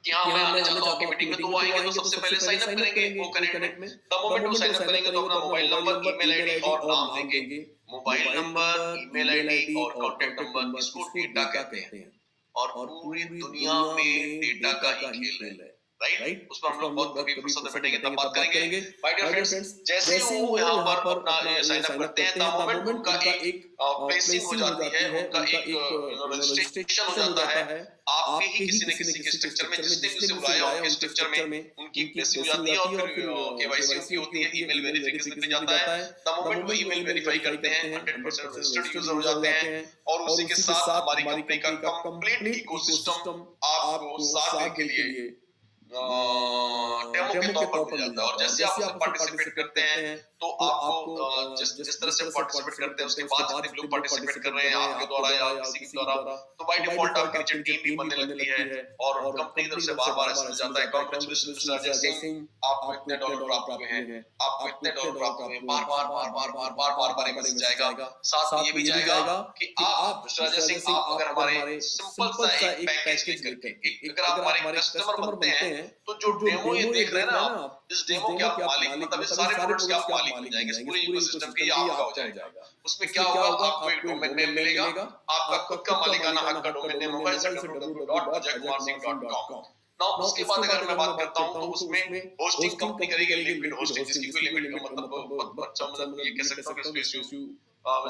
कि हाँ मैं आना चाहता हूँ आपकी मीटिंग में, तो वो आएंगे तो सबसे पहले साइन अप करेंगे वो कनेक्ट में। द मोमेंट वो साइन अप करेंगे तो अपना मोबाइल नंबर, ईमेल आईडी और नाम देंगे। मोबाइल नंबर, ईमेल आईडी और कॉन्टैक्ट नंबर, इसको डेटा कहते हैं, और पूरी दुनिया में डेटा का ही खेल है, राइट? उस पर हम लोग बहुत कभी फुर्सत में बैठेंगे तब बात करेंगे। माय डियर फ्रेंड्स, जैसे ही वो यहाँ पर अपना साइन अप करते हैं, द मोमेंट उनका एक प्लेसिंग हो जाती है, उनका एक रजिस्ट्रेशन हो जाता है आपके ही किसी न किसी के स्ट्रक्चर में, जिसने भी उसे बुलाया उनके स्ट्रक्चर में उनकी प्लेसिंग हो जाती है, और फिर केवाईसी उनकी होती है, ईमेल वेरिफिकेशन पे जाता है। द मोमेंट वो ईमेल वेरीफाई करते हैं, 100% रजिस्टर्ड यूजर हो जाते हैं, और उसी के साथ हमारी कंपनी का कंप्लीट इकोसिस्टम आपको 7 दिन के लिए डेमो के तौर पर मिल जाता है। और जैसे आप उसमें पार्टिसिपेट करते हैं तो आपको जिस तरह से पार्टिसिपेट करते हैं उसके बाद जितने लोग पार्टिसिपेट कर रहे हैं आपके द्वारा या किसी के द्वारा, तो बाय डिफॉल्ट आपके नीचे टीम भी बनने लगती है, और कंपनी की तरफ से बार-बार ऐसा जाता है, कांग्रेचुलेशंस मिस्टर अजय सिंह, आपको इतने डॉलर प्राप्त हुए हैं, आपको इतने डॉलर प्राप्त हुए हैं, बार-बार मैसेज जाएगा। साथ में ये भी जाएगा कि आप मिस्टर अजय सिंह, आप अगर हमारे सिंपल सा एक पैकेज लेकर के अगर आप हमारे कस्टमर बनते हैं, तो जो डेमो ये देख रहे हैं ना आप, इस डेमो के आप मालिक, मतलब इस सारे प्रोडक्ट्स के आप मालिक बन जाएंगे, इस पूरे इकोसिस्टम के ये आपका हो जाएगा। उसमें क्या होगा, आपको एक डोमेन नेम मिलेगा, आपका खुद का मालिकाना हक का डोमेन नेम होगा, इसे www.ajaykumarsingh.com। नाउ उसके बाद अगर मैं बात करता हूं तो उसमें होस्टिंग कंपनी करेगी, लिक्विड होस्टिंग, जिसकी कोई लिमिट का मतलब अच्छा, मतलब ये कह सकता हूं कि इसको इश्यू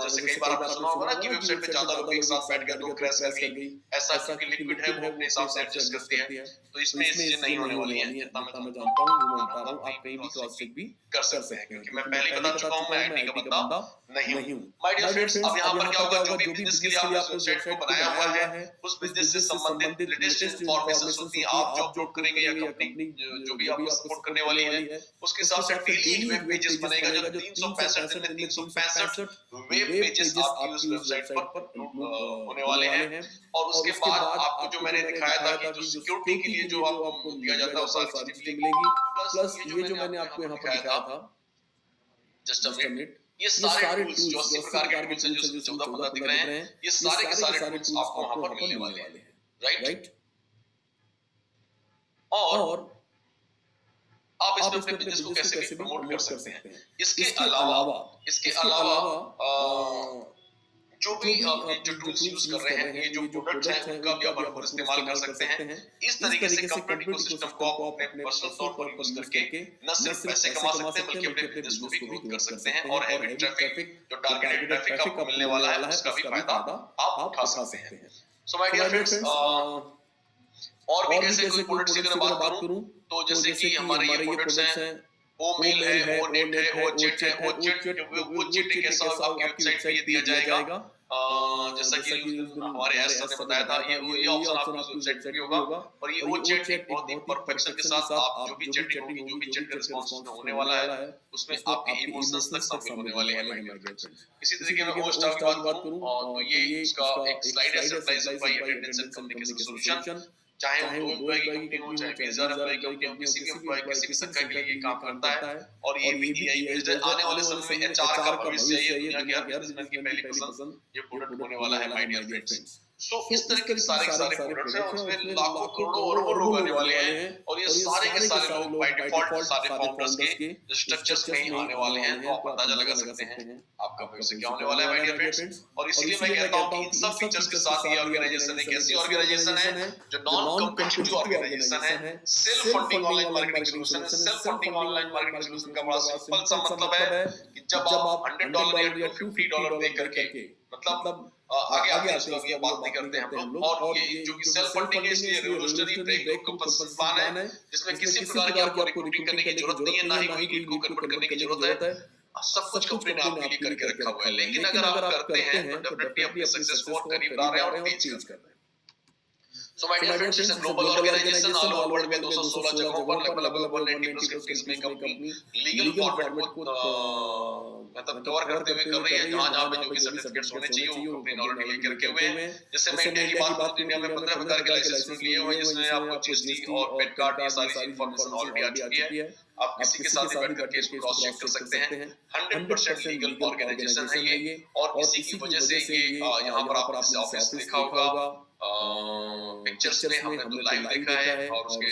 जैसे कई बार आपने सुना होगा ना कि वेबसाइट पे ज्यादा लोग एक साथ बैठ गए तो क्रैश कर गई, ऐसा क्योंकि लिक्विड है वो अपने हिसाब से एडजस्ट करती है, तो इसमें ये चीजें नहीं होने वाली हैं, जितना मैं जानता हूं वो बता रहा हूं, आप कहीं भी क्रॉस चेक भी कर सकते हैं, क्योंकि मैं पहले बता चुका हूं मैं आईटी का बंदा नहीं हूं। माय डियर फ्रेंड्स, अब यहां पर क्या होगा, जो भी बिजनेस के लिए आपने वेबसाइट को बनाया हुआ है, उस बिजनेस से संबंधित लेटेस्ट इंफॉर्मेशंस होती है, आप जो अपलोड करेंगे या कंपनी जो भी आपको सपोर्ट करने वाली है, उसके हिसाब से डेली एक वेब पेजेस बनेगा, जो 365 दिन में 365 वेब पेजेस आपकी उस वेबसाइट पर होने वाले हैं। और उसके बाद आपको जो मैंने दिखाया था कि जो सिक्योरिटी के लिए जो आपको दिया जाता है वो सारी चीजें मिलेगी, प्लस ये जो मैंने आपको यहाँ पर दिखाया था जस्ट अ मिनट, ये सारे टूल्स जो 80 प्रकार के टूल्स हैं, जो 14-15 दिख रहे हैं, ये सारे के सारे टूल्स आपको वहां पर मिलने वाले हैं, राइट? और आप इसमें अपने बिजनेस को कैसे भी प्रमोट कर सकते हैं। इसके अलावा जो भी अपने जो टूल्स यूज कर रहे हैं, ये जो प्रोडक्ट्स हैं, उनका भी आप भरपूर इस्तेमाल कर सकते हैं। इस तरीके से कंप्लीट इकोसिस्टम को आप अपने पर्सनल तौर पर यूज करके न सिर्फ पैसे कमा सकते हैं, बल्कि अपने बिजनेस को भी ग्रोथ कर सकते हैं और हैवी ट्रैफिक, जो टारगेटेड ट्रैफिक आपको मिलने वाला है, उसका भी फायदा आप उठा सकते हैं। सो माय डियर फ्रेंड्स, और भी कैसे कोई प्रोडक्ट्स की अगर बात करूं, तो जैसे कि हमारे ये प्रोडक्ट्स हैं, ओ मेल है, ओ नेट है, ओ जेट है। ओ जेट एक ऐसा आपकी वेबसाइट पे ये दिया जाएगा, जैसा कि उस दिन हमारे एस सर ने बताया था, ये ऑप्शन आपकी उस वेबसाइट पे भी होगा। और ये ओ चैट एक बहुत ही परफेक्शन के साथ आप जो भी चैटिंग होगी, जो भी चैट का रिस्पांस उसमें होने वाला है, उसमें आपके इमोशंस तक शामिल होने वाले हैं माय डियर फ्रेंड्स। इसी तरीके में ओ स्टार की बात करूं, तो ये इसका एक स्लाइड है, surprising by attendance and communication solution. चाहे वो 2 एम्प्लॉय की कंपनी हो, चाहे 20,000 एम्प्लॉय की कंपनी हो, किसी भी एम्प्लॉय, किसी भी संख्या के लिए ये काम करता है। और ये भी एआई बेस्ड है। आने वाले समय में एचआर का भविष्य है, ये दुनिया के हर बिजनेसमैन की पहली पसंद ये प्रोडक्ट होने वाला है माय डियर फ्रेंड्स। सो इस तरह के सारे प्रोडक्ट्स हैं, उसमें लाखों करोड़ों अरबों लोग आने वाले हैं, और ये सारे के सारे लोग बाय डिफॉल्ट सारे फाउंडर्स के स्ट्रक्चर्स में ही आने वाले हैं। तो आप अंदाजा लगा सकते हैं आपका भविष्य क्या होने वाला है माय डियर फ्रेंड्स। और इसीलिए मैं कहता हूं कि इन सब फीचर्स के साथ ये ऑर्गेनाइजेशन एक ऐसी ऑर्गेनाइजेशन है जो नॉन कॉम्पिटिटिव ऑर्गेनाइजेशन है, self funding online marketing solution है। Self funding online marketing solution का बड़ा सिंपल सा मतलब है कि जब आप $100 या $250 दे करके, मतलब आगे आते हैं, इसको अभी बात नहीं करते हैं हम लोग। और ये जो कि सेल्फ फंडिंग है, इसलिए revolutionary breakthrough compulsory plan है, जिसमें किसी प्रकार की आपको रिक्रूटिंग करने की जरूरत नहीं है, ना ही कोई लीड को कन्वर्ट करने की जरूरत है। सब कुछ कंपनी ने आपके लिए करके रखा हुआ है। लेकिन अगर आप करते हैं तो डेफिनेटली अपनी सक्सेस को और करीब ला रहे हैं और तेज कर रहे हैं। So my dear friends, it's a global organization all over world में 216 जगहों पर लगभग 190 plus countries में कंपनी लीगल फॉर्मेट को मतलब कवर करते हुए कर रही है। जहां पे जो भी सर्टिफिकेट्स होने चाहिए वो कंपनी ऑलरेडी लेकर के हुए हैं। जैसे मैं इंडिया की बात करूं तो इंडिया में 15 प्रकार के लाइसेंस लिए हुए हैं, जिसमें आपको जीएसटी और पैन कार्ड ये सारी इंफॉर्मेशन ऑलरेडी आ चुकी है। आप किसी के साथ भी बैठ करके इसको क्रॉस चेक कर सकते हैं। 100% लीगल ऑर्गेनाइजेशन है ये, और इसी की वजह से ये यहाँ पर आपने जैसे ऑफिस देखा होगा, पिक्चर्स में हमने तो लाइव देखा है, और उसके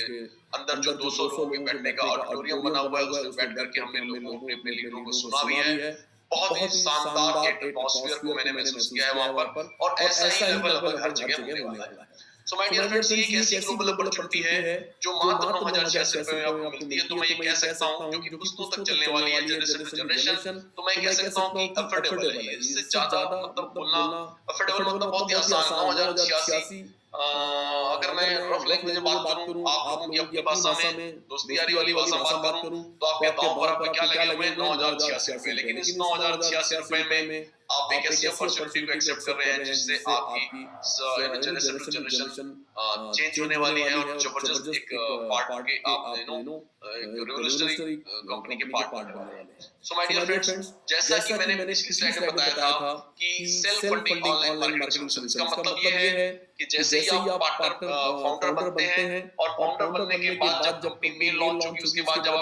अंदर जो 200 लोगों के बैठने का ऑडिटोरियम बना हुआ है, उसमें बैठ करके हमने लोगों अपने अपने लीडरों को सुना भी है। बहुत ही शानदार एटमॉस्फेयर को मैंने महसूस किया है वहां पर, और ऐसा ही लगभग हर जगह होने वाला है। सो माय डियर फ्रेंड्स, ये एक ऐसी ग्लोबल अपॉर्चुनिटी है जो मात्र 9,086 रुपए में आपको मिलती है। तो मैं ये कह सकता हूँ, जो कि पुश्तों तक चलने वाली है, जनरेशन टू जनरेशन, तो मैं कह सकता हूँ कि अफोर्डेबल है। इससे ज्यादा मतलब बोलना अफोर्डेबल मतलब बहुत ही आसान। 9,086 अगर मैं रफ लैंग्वेज में बात करूं, आप लोगों की अपनी भाषा में, दोस्ती यारी वाली भाषा में बात करूं, तो आपके दांव पर आपको क्या लगे हुए 9,086 रुपए। लेकिन इस 9,086 रुपए में आप एक ऐसी अपॉर्चुनिटी को एक्सेप्ट कर रहे हैं जिससे आपकी जनरेशन टू जनरेशन चेंज होने वाली है, और जबरदस्त एक पार्ट के आप रिवोल्यूशनरी कंपनी के पार्ट बनने वाले हैं। सो माय डियर फ्रेंड्स, जैसा कि मैंने पिछली स्लाइड में बताया था कि self funding online marketing solution, इसका मतलब ये है कि जैसे ही आप पार्टनर फाउंडर बनते हैं, और फाउंडर बनने के बाद जब कंपनी मेल लॉन्च होगी, उसके बाद जब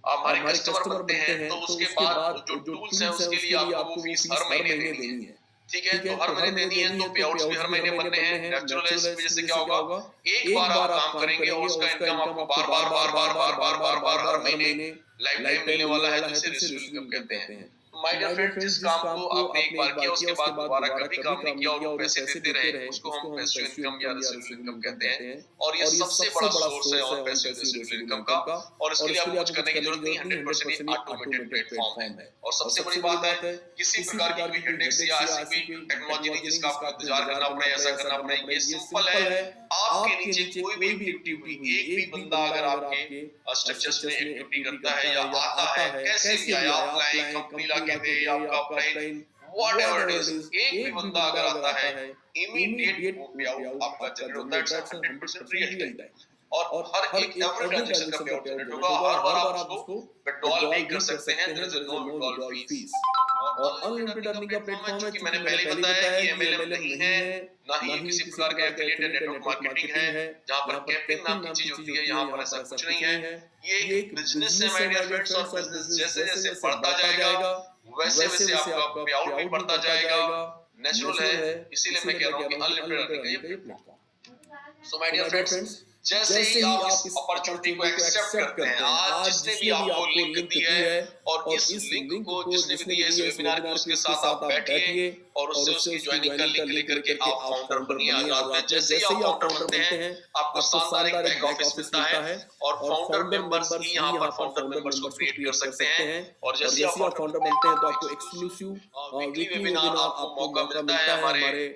आप हमारे कस्टमर बनते हैं, तो उसके बाद जो टूल्स हैं उसके लिए आपको वो फीस हर महीने देनी है। ठीक है, तो हर महीने देनी है, तो पे आउट्स भी हर महीने बनने हैं। नेचुरल है, इस वजह से क्या होगा, एक बार आप काम करेंगे और उसका इनकम आपको बार बार हर महीने लाइफ टाइम मिलने वाला है, जिसे रेसिडुअल इनकम कहते हैं। माय डियर फ्रेंड्स, जिस काम को आपने एक बार किया, उसके बाद दोबारा कभी काम नहीं किया और वो पैसे देते रहे, उसको हम पैसिव इनकम या रेसिडुअल इनकम कहते हैं। और ये सबसे बड़ा सोर्स है ऑन पैसिव रेसिडुअल इनकम का, और इसके लिए आपको कुछ करने की जरूरत नहीं। 100% ये ऑटोमेटेड प्लेटफॉर्म है। और सबसे बड़ी बात है, किसी प्रकार की कोई हेडेक्स या ऐसी कोई टेक्नोलॉजी नहीं जिसका आपको इंतजार करना पड़े, ऐसा करना पड़े। ये सिंपल है, आपके नीचे कोई भी एक्टिविटी, एक भी बंदा अगर आपके स्ट्रक्चर्स में एक्टिविटी करता है या आता है, कैसे भी आए, ऑफलाइन कंपनी लाके दे या आपका ऑफलाइन व्हाटएवर इट इज, एक भी बंदा अगर आता है, इमीडिएट पे आउट आपका जनरेट होता है। इट्स 100% रियल टाइम, और हर एक एवरी ट्रांजैक्शन का पे आउट जनरेट होगा। हर बार आप उसको विड्रॉल भी कर सकते हैं, there is no withdrawal fees. और अनलिमिटेड अर्निंग का प्लेटफॉर्म है, क्योंकि मैंने पहले बताया कि एमएलएम नहीं है, ना ही किसी प्रकार का एफिलिएटेड नेटवर्क मार्केटिंग है, जहां पर कैपिंग नाम की चीज होती है। यहाँ पर ऐसा कुछ नहीं है। ये एक बिजनेस है माय डियर फ्रेंड्स, और बिजनेस जैसे जैसे बढ़ता जाएगा वैसे वैसे आपका पे आउट भी बढ़ता जाएगा। नेचुरल है, इसीलिए मैं कह रहा हूँ कि अनलिमिटेड अर्निंग का ये platform. So my dear friends, जैसे ही आप इस अपॉर्चुनिटी को एक्सेप्ट करते हैं, आज जिसने भी आपको लिंक दी है और इस लिंक को जिसने भी दी है इस वेबिनार की, उसके साथ आप बैठिए और उससे उसकी ज्वाइनिंग का लिंक लेकर के आप फाउंडर बनिए। आज रात में जैसे ही आप फाउंडर बनते हैं, आपको शानदार एक बैक ऑफिस मिलता है और फाउंडर मेंबर्स ही यहाँ पर फाउंडर मेंबर्स को क्रिएट कर सकते हैं। और जैसे ही आप फाउंडर बनते हैं तो आपको एक्सक्लूसिव वीकली वेबिनार आपको मौका मिलता है हमारे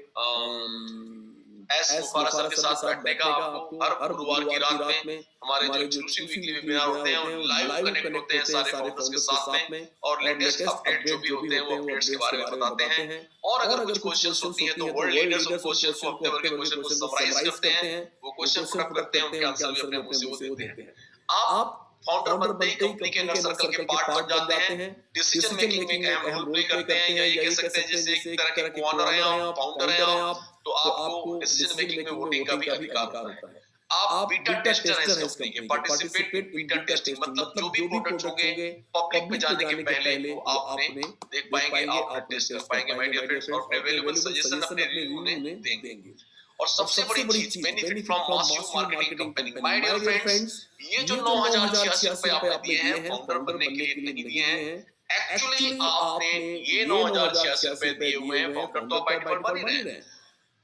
एस मुफारा सर के साथ बैठने का। आपको हर गुरुवार की रात में हमारे जो एक्सक्लूसिव वीकली वेबिनार होते हैं वो लाइव कनेक्ट होते हैं सारे फाउंडर्स के साथ में और लेटेस्ट अपडेट जो भी होते हैं वो अपडेट्स के बारे में बताते हैं। और अगर कुछ क्वेश्चंस होती हैं तो वर्ल्ड लीडर्स उन क्वेश्चंस को हफ्ते भर के क्वेश्चन को समराइज करते हैं, वो क्वेश्चन पुट अप करते हैं, उनके आंसर भी अपने मुंह से वो देते हैं। आप फाउंडर बनते ही कंपनी के इनर सर्कल के पार्ट बन जाते हैं, डिसीजन मेकिंग में एक अहम रोल प्ले करते हैं, या ये कह सकते हैं जैसे एक तरह के कोऑनर हैं आप, फाउंडर हैं आप, तो आपको डिसीजन मेकिंग में वोटिंग का भी अधिकार होता है। आप बीटा टेस्टर हैं इस कंपनी के, पार्टिसिपेट बीटा टेस्टिंग मतलब जो भी प्रोडक्ट्स होंगे पब्लिक में जाने के पहले वो आपने देख पाएंगे, आपने टेस्ट कर पाएंगे माय डियर फ्रेंड्स, और अवेलेबल सजेशन अपने रिव्यू में देंगे। और सबसे बड़ी चीज benefit from massive marketing company. My dear friends, ये जो 9086 रुपए आपने दिए हैं फाउंडर बनने के लिए नहीं दिए हैं, एक्चुअली आपने ये 9086 रुपए दिए हुए हैं, फाउंडर तो बाय डिफॉल्ट बन ही रहे हैं।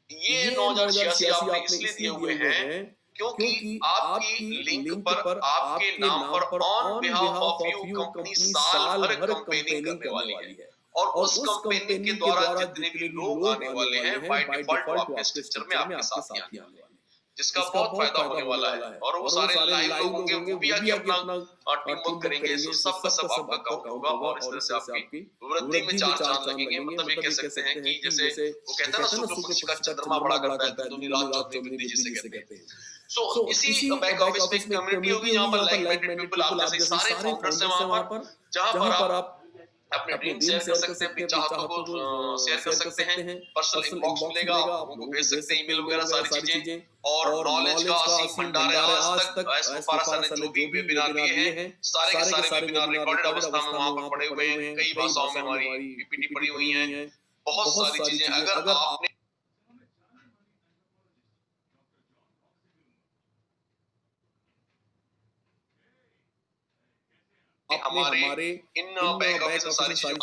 ये 9086 आपने इसलिए दिए हुए हैं क्योंकि आपकी लिंक पर आपके नाम पर on behalf of you company साल भर कैंपेनिंग करने वाली है और उस कंपनी के द्वारा जितने भी लोग आने वाले हैं बाय डिफॉल्ट वो आपके स्ट्रक्चर में आपके साथ ही आने वाले हैं, जिसका बहुत फायदा होने वाला है। और वो सारे लाइव लोग होंगे, वो भी आके अपना टीम वर्क करेंगे, सो सब का सब आपका काउंट होगा और इस तरह से आपकी वृद्धि में चार चांद लगेंगे। मतलब ये कह सकते हैं कि जैसे वो कहते हैं ना शुक्र पक्ष का चंद्रमा बड़ा करता है, दुनी रात चौदहवीं वृद्धि जिसे कहते हैं। सो इसी बैक ऑफिस में कम्युनिटी होगी जहाँ पर लाइक माइंडेड पीपल, आप जैसे सारे फाउंडर्स हैं वहां पर, जहां पर आप अपने ड्रीम शेयर कर सकते हैं, अपनी चाहतों को शेयर कर सकते हैं, पर्सनल इनबॉक्स मिलेगा, आप लोगों को भेज सकते हैं ईमेल वगैरह सारी चीजें। और नॉलेज का असीम भंडार है आज तक। एस मुफारा सर ने जो भी वेबिनार दिए हैं सारे के सारे वेबिनार रिकॉर्डेड अवस्था में वहां पर पड़े हुए हैं, कई भाषाओं में हमारी पीपीटी पड़ी हुई है, बहुत सारी चीजें। अगर आपने हमारे इन बैक ऑफिस में सारी चीजों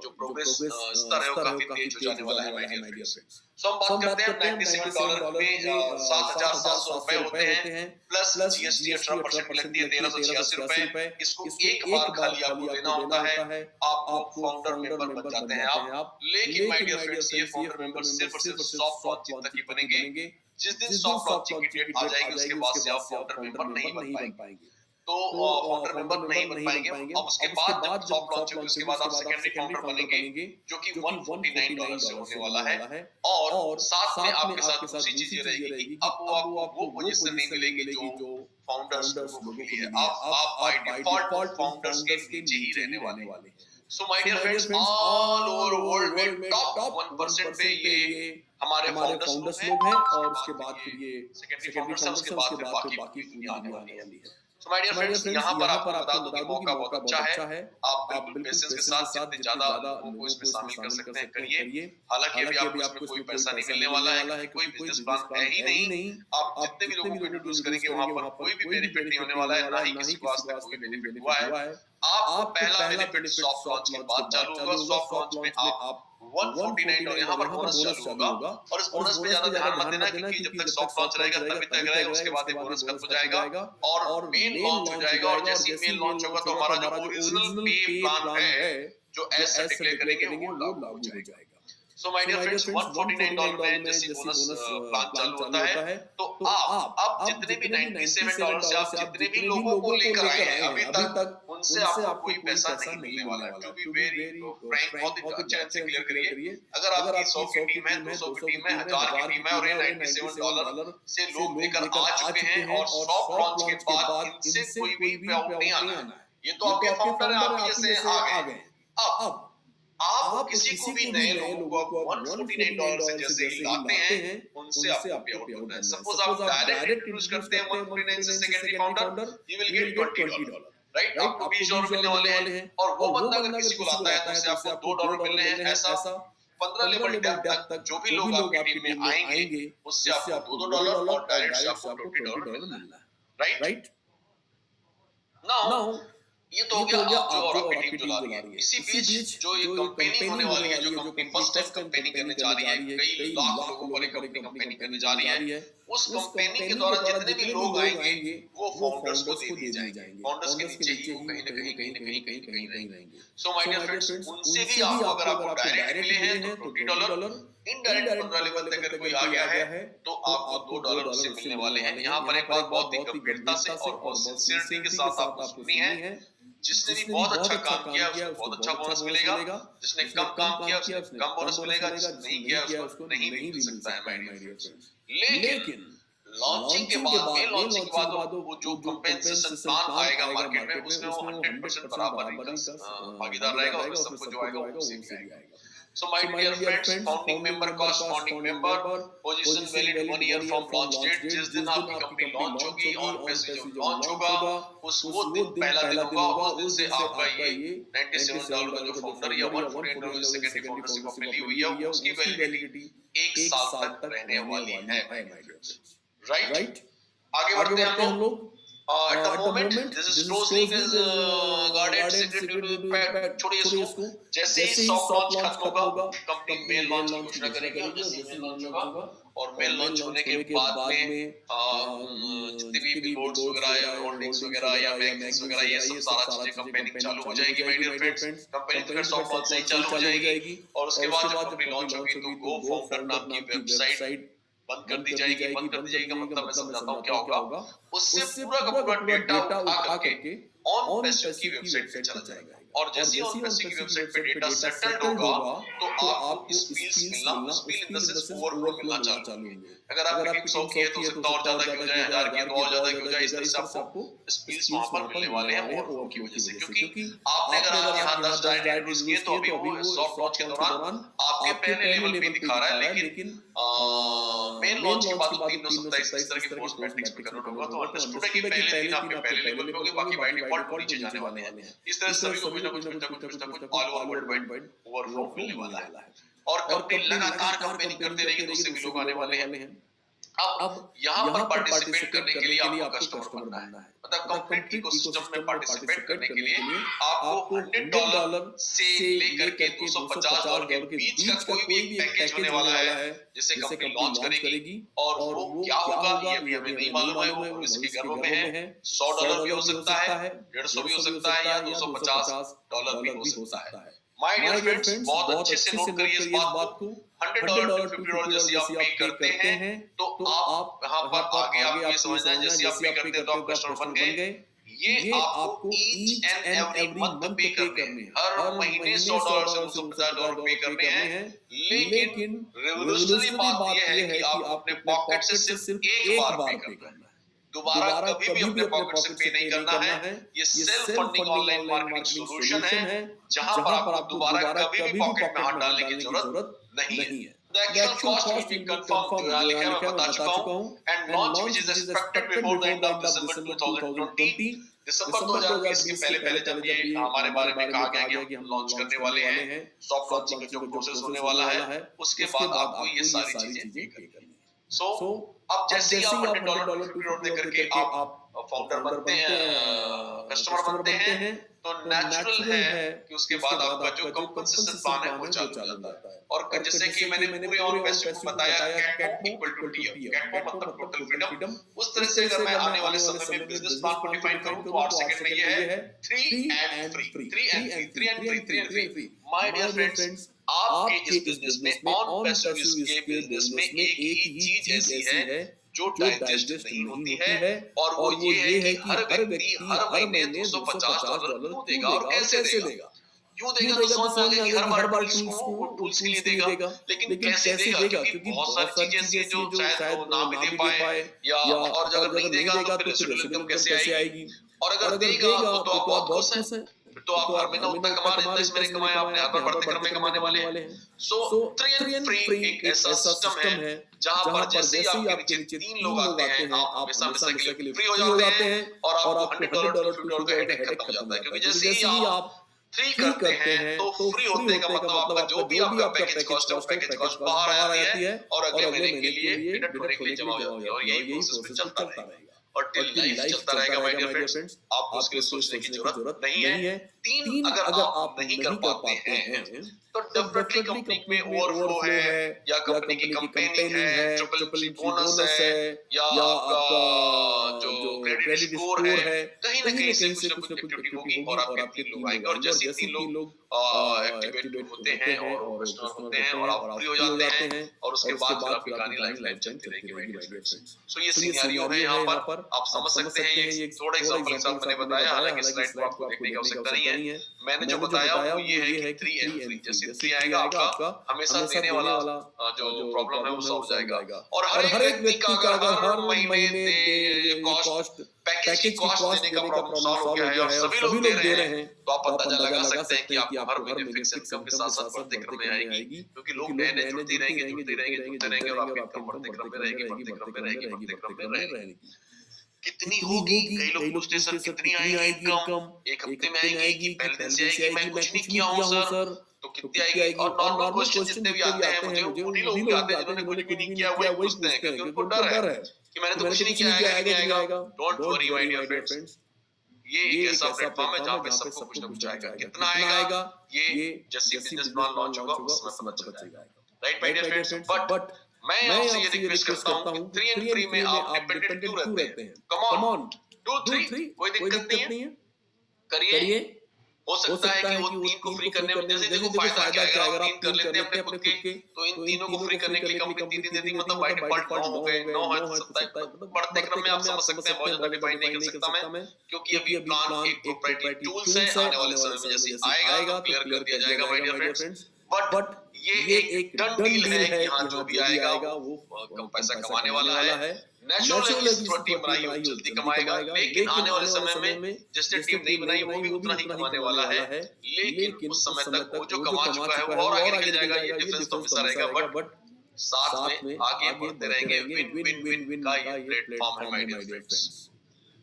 जो प्रोग्रेस स्तर है वो काफी तेज हो जाने वाला है माय डियर फ्रेंड्स। सो हम बात करते हैं $97 में 7700 रुपए होते हैं प्लस जीएसटी 18% लगती है, 1386 रुपए। इसको एक बार खाली आपको देना होता है, आपको फाउंडर मेंबर बन जाते हैं आप। लेकिन माय डियर फ्रेंड्स, ये फाउंडर मेंबर सिर्फ और सिर्फ सॉफ्ट लॉन्चिंग तक ही बनेंगे। जिस दिन सॉफ्ट लॉन्चिंग की डेट आ जाएगी उसके बाद से आप फाउंडर मेंबर नहीं बन पाएंगे। तो फाउंडर मेंबर नहीं बन पाएंगे। अब उसके बाद जब सॉफ्ट लॉन्च होगी उसके बाद आप सेकेंडरी फाउंडर बनेंगे, जो कि $149 से होने वाला है। और साथ में आपके साथ दूसरी चीज ये रहेगी कि अब वो आपको वो पोजीशन नहीं मिलेगी जो फाउंडर्स लोगों को मिली है। आप बाय डिफॉल्ट फाउंडर्स के नीचे ही रहने वाले हैं। So my dear friends, all over world में टॉप 1% पे ये हमारे फाउंडर्स लोग हैं और उसके बाद फिर ये सेकेंडरी फाउंडर्स हैं, उसके बाद फिर बाकी पूरी दुनिया आने वाली है। So my dear friends, यहाँ पर आपको बता दूं कि मौका बहुत अच्छा है। आप बिल्कुल पेशेंस के साथ जितने ज्यादा लोगों को इसमें शामिल कर सकते हैं करिए। हालांकि अभी आपको इसमें कोई पैसा नहीं मिलने वाला है, कोई बिजनेस प्लान है ही नहीं। आप जितने भी लोगों को इंट्रोड्यूस करेंगे वहां पर कोई भी बेनिफिट नहीं होने वाला है, ना ही किसी को आज तक कोई बेनिफिट हुआ है। आपको पहला बेनिफिट सॉफ्ट लॉन्च के बाद चालू होगा। सॉफ्ट लॉन्च में आप 149 और यहाँ पर बोनस चालू होगा। और इस बोनस पे ज्यादा ध्यान मत देना क्योंकि जब तक सॉफ्ट लॉन्च रहेगा तभी तक रहेगा, उसके बाद ये बोनस खत्म हो जाएगा और मेन लॉन्च हो जाएगा। और जैसे ही मेन लॉन्च होगा तो हमारा जो ओरिजिनल पे प्लान है जो एस से डिक्लेयर करेंगे वो लागू हो जाएगा। सो माय डियर फ्रेंड्स, $149 में जैसे बोनस प्लान चालू होता है तो आप जितने भी $97 से आप जितने भी लोगों को लेकर आए हैं अभी तक, उनसे आपको कोई पैसा नहीं मिलने वाला है। टू बी वेरी फ्रैंक, बहुत अच्छे से क्लियर करिए। अगर आपकी 100 की टीम है, 200 की टीम है, 1000 की टीम है और ये $97 से लोग लेकर आ चुके हैं और सॉफ्ट लॉन्च के बाद इनसे कोई भी पे आउट नहीं आना है। ये तो आपके फाउंडर है, आप जैसे आ गए। अब आप किसी को भी नए लोगों को $149 से जैसे ही लाते हैं उनसे आपको पे आउट होता है। सपोज आप डायरेक्ट इंट्रोड्यूस करते हैं 149 से secondary founder, you will get $20, right? आपको $20 मिलने वाले हैं। और वो बंदा अगर किसी को लाता है तो उससे आपको $2 मिलने हैं। ऐसा 15 लेवल डेप्थ तक जो भी लोग आपकी टीम में आएंगे उससे आपको $2 और डायरेक्ट से आपको $20 मिलना है, राइट? नाउ ये तो हो गया आप जो और आपकी टीम जो ला रही है। इसी बीच जो ये कंपेनिंग होने वाली है, जो कंपनी फर्स्ट टाइम कंपेनिंग करने जा रही है, कई लाख लोगों पर एक कंपनी कंपेनिंग करने जा रही है, उस कंपेनिंग के दौरान जितने भी लोग आएंगे वो फाउंडर्स को दे दिए जाएंगे। फाउंडर्स के नीचे ही वो कहीं न कहीं रहेंगे। सो माय डियर फ्रेंड्स, उनसे भी आपको अगर आपको डायरेक्ट मिले हैं तो $20, इनडायरेक्ट 15 लेवल तक अगर कोई आ गया है तो आपको $2 उससे मिलने वाले हैं। यहाँ पर एक बात बहुत ही गंभीरता से और बहुत सिंसियरिटी के साथ आपको सुननी है, जिसने भी बहुत अच्छा काम किया उसको बहुत अच्छा बोनस मिलेगा, जिसने कम काम किया उसको कम बोनस मिलेगा, जिसने नहीं किया उसको नहीं भी मिल सकता है माय डियर फ्रेंड्स। लेकिन लॉन्चिंग के बाद वो जो कंपेंसेशन प्लान आएगा मार्केट में उसमें वो 100% बराबरी का भागीदार रहेगा और सबको जो आएगा वो उसी से आएगा। So my dear friends, founding member cost, founding member position valid 1 year from launch date। जिस दिन आपकी कंपनी लॉन्च होगी, ऑन पैसे जब लॉन्च होगा, वो दिन पहला दिन होगा, उस दिन से आपका ये $97 का जो फाउंडर या $148 सेकेंडरी फाउंडरशिप आप मिली हुई है उसकी वैलिडिटी 1 साल तक रहने वाली है, राइट? आगे बढ़ते हैं हम लोग। At the moment, this is closing is guarded secret due to fact। छोड़िए इसको, जैसे ही सॉफ्ट लॉन्च खत्म होगा, कंपनी मेल लॉन्च की घोषणा करेगी और जैसे ही मेल लॉन्च होगा और मेल लॉन्च होने के बाद में जितने भी बिलबोर्ड्स वगैरह या होल्डिंग्स वगैरह या मैगजीन्स वगैरह ये सब सारा चीजें कंपेनिंग चालू हो जाएगी माय डियर फ्रेंड्स। कंपनी तो फिर सॉफ्ट लॉन्च से ही चालू हो जाएगी और उसके बाद जब कंपनी लॉन्च होगी तो गो फाउंडर नाम की वेबसाइट बंद कर दी जाएगी। बंद कर दी जाएगी का मतलब मैं समझाता हूँ क्या होगा। उससे पूरा का पूरा डेटा उठा करके ऑन पैसिव की वेबसाइट पे चला जाएगा और जैसे ही ऑन पैसिव की वेबसाइट पे डेटा सेटल्ड होगा तो आपको स्पील्स मिलना, spill in the sense overflow मिलना चालू होंगे। अगर आपकी टीम 100 की है तो सकता और ज्यादा की हो जाए, 1000 की है तो और ज्यादा की हो जाए। इस तरह से आपको स्पील्स वहां पर मिलने वाले हैं ओवरफ्लो की वजह से, क्योंकि आपने अगर आज यहाँ 10 डायरेक्ट यूज किए तो अभी वो सॉफ्ट लॉन्च के दौरान आपके पहले लेवल पे दिखा रहा है, लेकिन मेन लॉन्च के बाद 327 इस तरह के पोस्ट मैट्रिक्स में कन्वर्ट होगा तो अंडरस्टूड है कि पहले दिन आपके पहले लेवल पे होंगे, बाकी बाय डिफॉल्ट वो नीचे जाने वाले हैं। इस तरह से सभी को कुछ ना कुछ all over world wide overflow मिलने वाला है और कंपनी लगातार कंपेनिंग करते रहेगी तो उससे भी लोग आने वाले हैं। अब यहाँ पर पार्टिसिपेट करने के लिए आपको कस्टमर बनना है, मतलब कंप्लीट इकोसिस्टम में पार्टिसिपेट करने के लिए आपको $100 से लेकर के $250 के बीच का कोई भी पैकेज होने वाला है जिसे कंपनी लॉन्च करेगी और वो क्या होगा ये भी हमें नहीं मालूम है, वो इसके गर्भ में है। $100 भी हो सकता है, 150 भी हो सकता है या $250 भी हो सकता है। माय डियर फ्रेंड्स, बहुत अच्छे से नोट करिए इस बात को। $100 to $50 जैसे आप पे करते हैं तो आप यहाँ पर आगे आप ये समझना है जैसे आप पे करते हैं तो आप कस्टमर बन गए। ये आपको ईच एंड एवरी मंथ पे करने हैं, हर महीने $100 से $250 पे करने हैं। लेकिन रिवोल्यूशनरी बात ये है कि आप अपने पॉकेट से सिर्फ एक बार पे करना है, दोबारा कभी भी अपने पॉकेट से पे नहीं करना है। ये self funding online marketing solution है जहां पर आपको दोबारा कभी भी पॉकेट में हाथ डालने की जरूरत नहीं है। The actual cost will be confirmed जो यहाँ लिखा है मैं बता चुका हूँ and launch which is expected before the end of December 2020। दिसंबर 2020 के पहले जब ये हमारे बारे में कहा गया कि हम लॉन्च करने वाले हैं, सॉफ्ट लॉन्चिंग का जो प्रोसेस होने वाला है उसके बाद आपको ये सारी चीजें पे करनी है। सो अब जैसे ही आप $100 to $50 दे करके आप फाउंडर बनते हैं, कस्टमर बनते हैं तो नेचुरल है कि उसके बाद आपका जो कंपनसेशन प्लान है वो चालू हो जाता है। और जैसे कि मैंने पूरे ऑन पैसिव को बताया कैटपो इक्वल टू टीएफ, कैटपो मतलब टोटल फ्रीडम। उस तरह से अगर मैं आने वाले समय में बिजनेस प्लान को डिफाइन करूं तो 8 सेकंड में ये है 3 and 3। माय डियर फ्रेंड्स, आपके इस बिजनेस में ऑन पैसिव के बिजनेस में एक ही चीज ऐसी है जो डाइजेस्ट नहीं होती है और वो ये है कि हर व्यक्ति हर महीने $250 क्यों देगा और कैसे देगा। क्यों देगा तो समझ में आ गया कि हर बार टूल्स के लिए देगा, लेकिन कैसे देगा क्योंकि बहुत सारी चीजें ऐसी हैं जो शायद वो ना भी दे पाए या और अगर नहीं देगा तो फिर रेसिडुअल इनकम कैसे आएगी। और अगर देगा तो आप बहुत खुश हैं, तो आप हर महीना उतना कमा रहे हैं, 10 महीने कमाए आपने, हर बार बढ़ते क्रम में कमाने वाले हैं। सो 3 and free एक ऐसा सिस्टम है जहां पर जैसे ही आपके नीचे 3 लोग आते हैं आप हमेशा के लिए फ्री हो जाते हैं और आपको $100 to $50 का हेडेक खत्म हो जाता है, क्योंकि जैसे ही आप फ्री करते हैं तो फ्री होने का मतलब आपका जो भी आपका पैकेज कॉस्ट है वो पैकेज कॉस्ट बाहर आ जाती है और अगले महीने के लिए डिडक्ट होने के लिए जमा हो जाती है और यही प्रोसेस पे चलता रहेगा और टिल लाइफ चलता रहेगा माय डियर फ्रेंड्स। आपको उसके लिए सोचने की जरूरत नहीं है। 3 अगर आप नहीं कर पाते हैं तो डेफिनेटली कंपनी में ओवरफ्लो है या कंपनी की कंपेनिंग है, ट्रिपल सी बोनस है या आपका जो क्रेडिट स्कोर है, कहीं ना कहीं से कुछ ना कुछ एक्टिविटी होगी और आपके 3 लोग आएंगे और जैसे 3 लोग एक्टिवेट होते हैं और वो कस्टमर होते हैं और आप फ्री हो जाते हैं और उसके बाद फिर आपकी कहानी लाइफ टाइम चलती रहेगी माय डियर फ्रेंड्स। सो ये सिनेरियो है यहाँ पर, आप समझ सकते हैं। ये थोड़ा एग्जांपल के साथ मैंने बताया, हालांकि स्लाइड को आपको देखने की आवश्यकता नहीं है। मैंने जो बताया वो ये है कि 3 and 3 जैसे 3 आएगा आपका हमेशा देने वाला जो प्रॉब्लम है वो सॉल्व हो जाएगा और हर एक व्यक्ति का अगर हर महीने कॉस्ट पैकेज की कॉस्ट देने का प्रॉब्लम सॉल्व हो गया है और सभी लोग दे रहे हैं तो आप अंदाजा लगा सकते हैं कि आपको हर महीने फिक्स इनकम के साथ साथ बढ़ते क्रम में आएगी, क्योंकि लोग नए नए जुड़ते रहेंगे और आपकी इनकम बढ़ते क्रम में रहेगी। कितनी होगी? कई लोग पूछते हैं सर कितनी आएगी इनकम? एक हफ्ते में आएगी कि पहले दिन से आएगी? मैं कुछ नहीं किया हूँ सर, तो कितनी आएगी? और नॉर्मल क्वेश्चन जितने भी आते हैं मुझे उन्हीं लोगों के आते हैं जिन्होंने कुछ भी नहीं किया वही पूछते हैं, क्योंकि उनको डर है कि मैंने तो कुछ नहीं किया, आएगा कि नहीं आएगा। Don't worry my dear friends, ये एक ऐसा प्लेटफॉर्म है जहाँ पे सबको कुछ ना कुछ आएगा। कितना आएगा ये जैसे बिजनेस प्लान लॉन्च होगा उसमें पता चल जाएगा। Right my dear friends, but मैं आपसे ये रिक्वेस्ट करता हूँ कि 3 and 3 में आप डिपेंडेंट क्यों रहते हैं? कम ऑन डू 3, कोई दिक्कत नहीं है, करिए। हो सकता है कि वो 3 को फ्री करने में जैसे देखो फायदा क्या है, अगर आप 3 कर लेते हैं अपने खुद के तो इन तीनों को फ्री करने के लिए कंपनी 3 दिन देती, मतलब बाय डिफॉल्ट 9 हो गए, 9 है तो 27, मतलब बढ़ते क्रम में आप समझ सकते हैं, बहुत ज्यादा डिफाइन नहीं कर सकता मैं, क्योंकि अभी प्लान एक प्रोप्राइटरी टूल्स है, आने वाले समय में जैसे आएगा तो क्लियर कर दिया जाएगा माय डियर फ्रेंड्स। बट ये एक डन डील है कि यहाँ जो भी आएगा वो कम पैसा कमाने वाला है। नेचुरल है थोड़ा टीम बनाई हो जल्दी कमाएगा, लेकिन आने वाले समय में जिसने टीम नहीं बनाई वो भी उतना ही कमाने वाला है, लेकिन उस समय तक वो जो कमा चुका है वो और आगे निकल जाएगा। ये डिफरेंस तो हमेशा रहेगा, बट साथ में आगे बढ़ते रहेंगे। विन विन विन का ये प्लेटफॉर्म है my dear friends.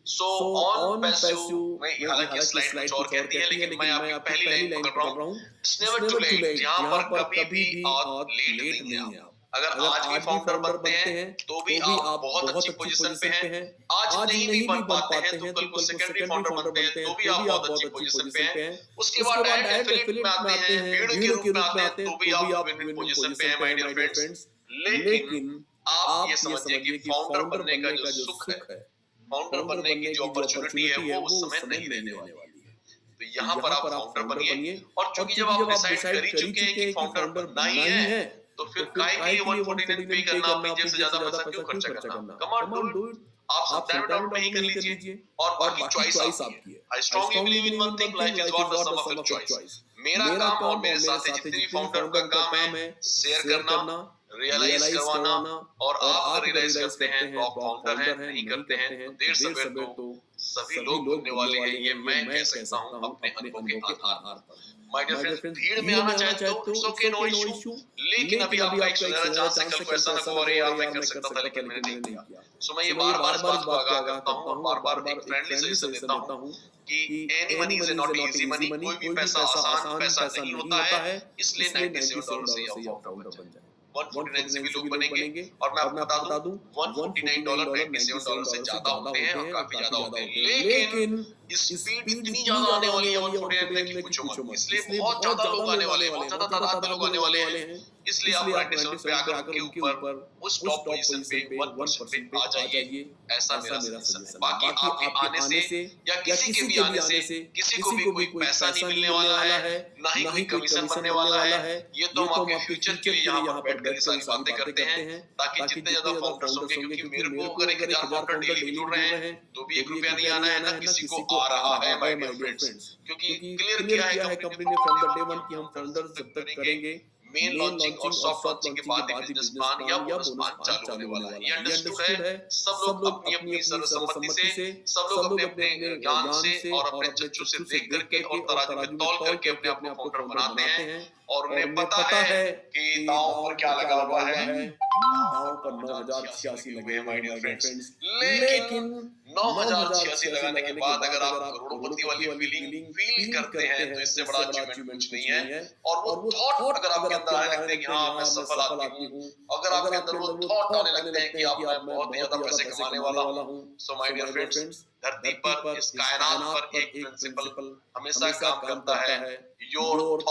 So on passive में हालांकि स्लाइड कुछ और कहती है, लेकिन मैं आपकी पहली लाइन पकड़ रहा हूँ, इट्स नेवर टू लेट, यहाँ पर कभी भी आप लेट नहीं है। अगर आज भी फाउंडर बनते हैं तो भी आप बहुत अच्छी पोजीशन पे हैं, आज नहीं भी बन पाते हैं तो कल को सेकेंडरी फाउंडर बनते हैं तो भी आप बहुत अच्छी पोजीशन पे हैं। उसके बाद डायरेक्ट एफिलिएट में आते हैं, भीड़ के रूप में आते हैं तो भी आप विन विन पोजीशन पे हैं माय डियर फ्रेंड्स। लेकिन आप ये समझिए कि फाउंडर बनने का जो सुख है, फाउंडर बनने की जो अपॉर्चुनिटी है वो उस समय नहीं रहने वाली है। तो यहाँ पर आप फाउंडर बनिए, और चूंकि जब आप डिसाइड कर ही चुके हैं कि फाउंडर बनना ही है तो फिर काहे के लिए 149 पे करना, अपनी जेब से ज्यादा पैसा क्यों खर्चा करना? Come on do it. आप सब टाइम डाउट नहीं कर लीजिए और बाकी चॉइस आपकी है। I strongly believe in one thing, life is not the sum of your choice. मेरा काम और मेरे साथ जितने भी फाउंडर का काम है शेयर करना, रियलाइज करवाना, और आप अगर रियलाइज करते हैं तो आप फाउंडर हैं, नहीं करते हैं तो देर सवेर तो सभी लोग बनने वाले हैं। ये मैं कह सकता हूँ अपने अनुभव के आधार पर। माय डियर फ्रेंड्स, भीड़ में आना चाहे तो इट्स ओके, नो इशू, लेकिन अभी आपका एक सुनहरा चांस है, कल को ऐसा ना हो अरे यार मैं कर सकता था लेकिन मैंने नहीं किया। सो मैं ये बार-बार इस बात को आगाह करता हूँ और बार-बार एक फ्रेंडली सजेशन देता हूँ कि any money is not easy money, कोई भी पैसा आसान पैसा नहीं होता है, इसलिए $97 से आप फाउंडर बन जाए। 149 से भी लोग बनेंगे, और मैं आपको बता दूं $149 $97 से ज्यादा होते हैं और काफी ज्यादा होते हैं, लेकिन स्पीड इतनी ज्यादा आने वाली है 149 की पूछो मत। इसलिए बहुत ज्यादा लोग आने वाले हैं, बहुत ज्यादा तादाद में लोग आने वाले हैं, इसलिए आप 97 पे आकर उनके ऊपर उस टॉप पोजीशन पे 1% पे आ जाइए, ऐसा मेरा सजेशन है। बाकी आपके आने से या किसी के भी आने से किसी को भी कोई पैसा नहीं मिलने वाला है, ना ही कोई कमीशन बनने वाला है। ये तो हम आपके फ्यूचर के लिए यहाँ पर बैठकर सारी बातें करते हैं, ताकि जितने ज्यादा फाउंडर्स होंगे, क्योंकि मेरे को अगर 1000 फाउंडर डेली भी जुड़ रहे हैं तो भी 1 रुपया नहीं आना है, ना किसी को आ रहा है माय डियर फ्रेंड्स। क्योंकि क्लियर किया है कंपनी ने फ्रॉम द डे वन कि हम फाउंडर्स जब तक करेंगे मेन लॉन्चिंग और सॉफ्ट लॉन्चिंग के बाद ही बिजनेस प्लान या बोनस प्लान चालू होने वाला है। ये अंडरस्टूड है। सब लोग अपनी अपनी सर्वसम्मति से, सब लोग अपने अपने ज्ञान से और अपने चच्चू से देख करके और तराजू में तौल करके अपने आप को फाउंडर बनाते हैं, और उन्हें पता है कि दांव पर क्या लगा हुआ है। दांव पर 9086 लगे हुए हैं माय डियर फ्रेंड्स, लेकिन 9,086 लगाने के बाद अगर आप करोड़पति वाली फीलिंग फील करते हैं तो इससे बड़ा अचीवमेंट कुछ नहीं है। और वो थॉट अगर आपके अंदर आने लगते हैं कि हाँ मैं सफल आदमी हूँ, अगर आपके अंदर वो थॉट आने लगते हैं कि आप मैं बहुत ही ज्यादा पैसे कमाने वाला हूँ, सो माय डियर फ्रेंड्स, धरती पर इस कायनात पर एक प्रिंसिपल हमेशा काम करता है, योर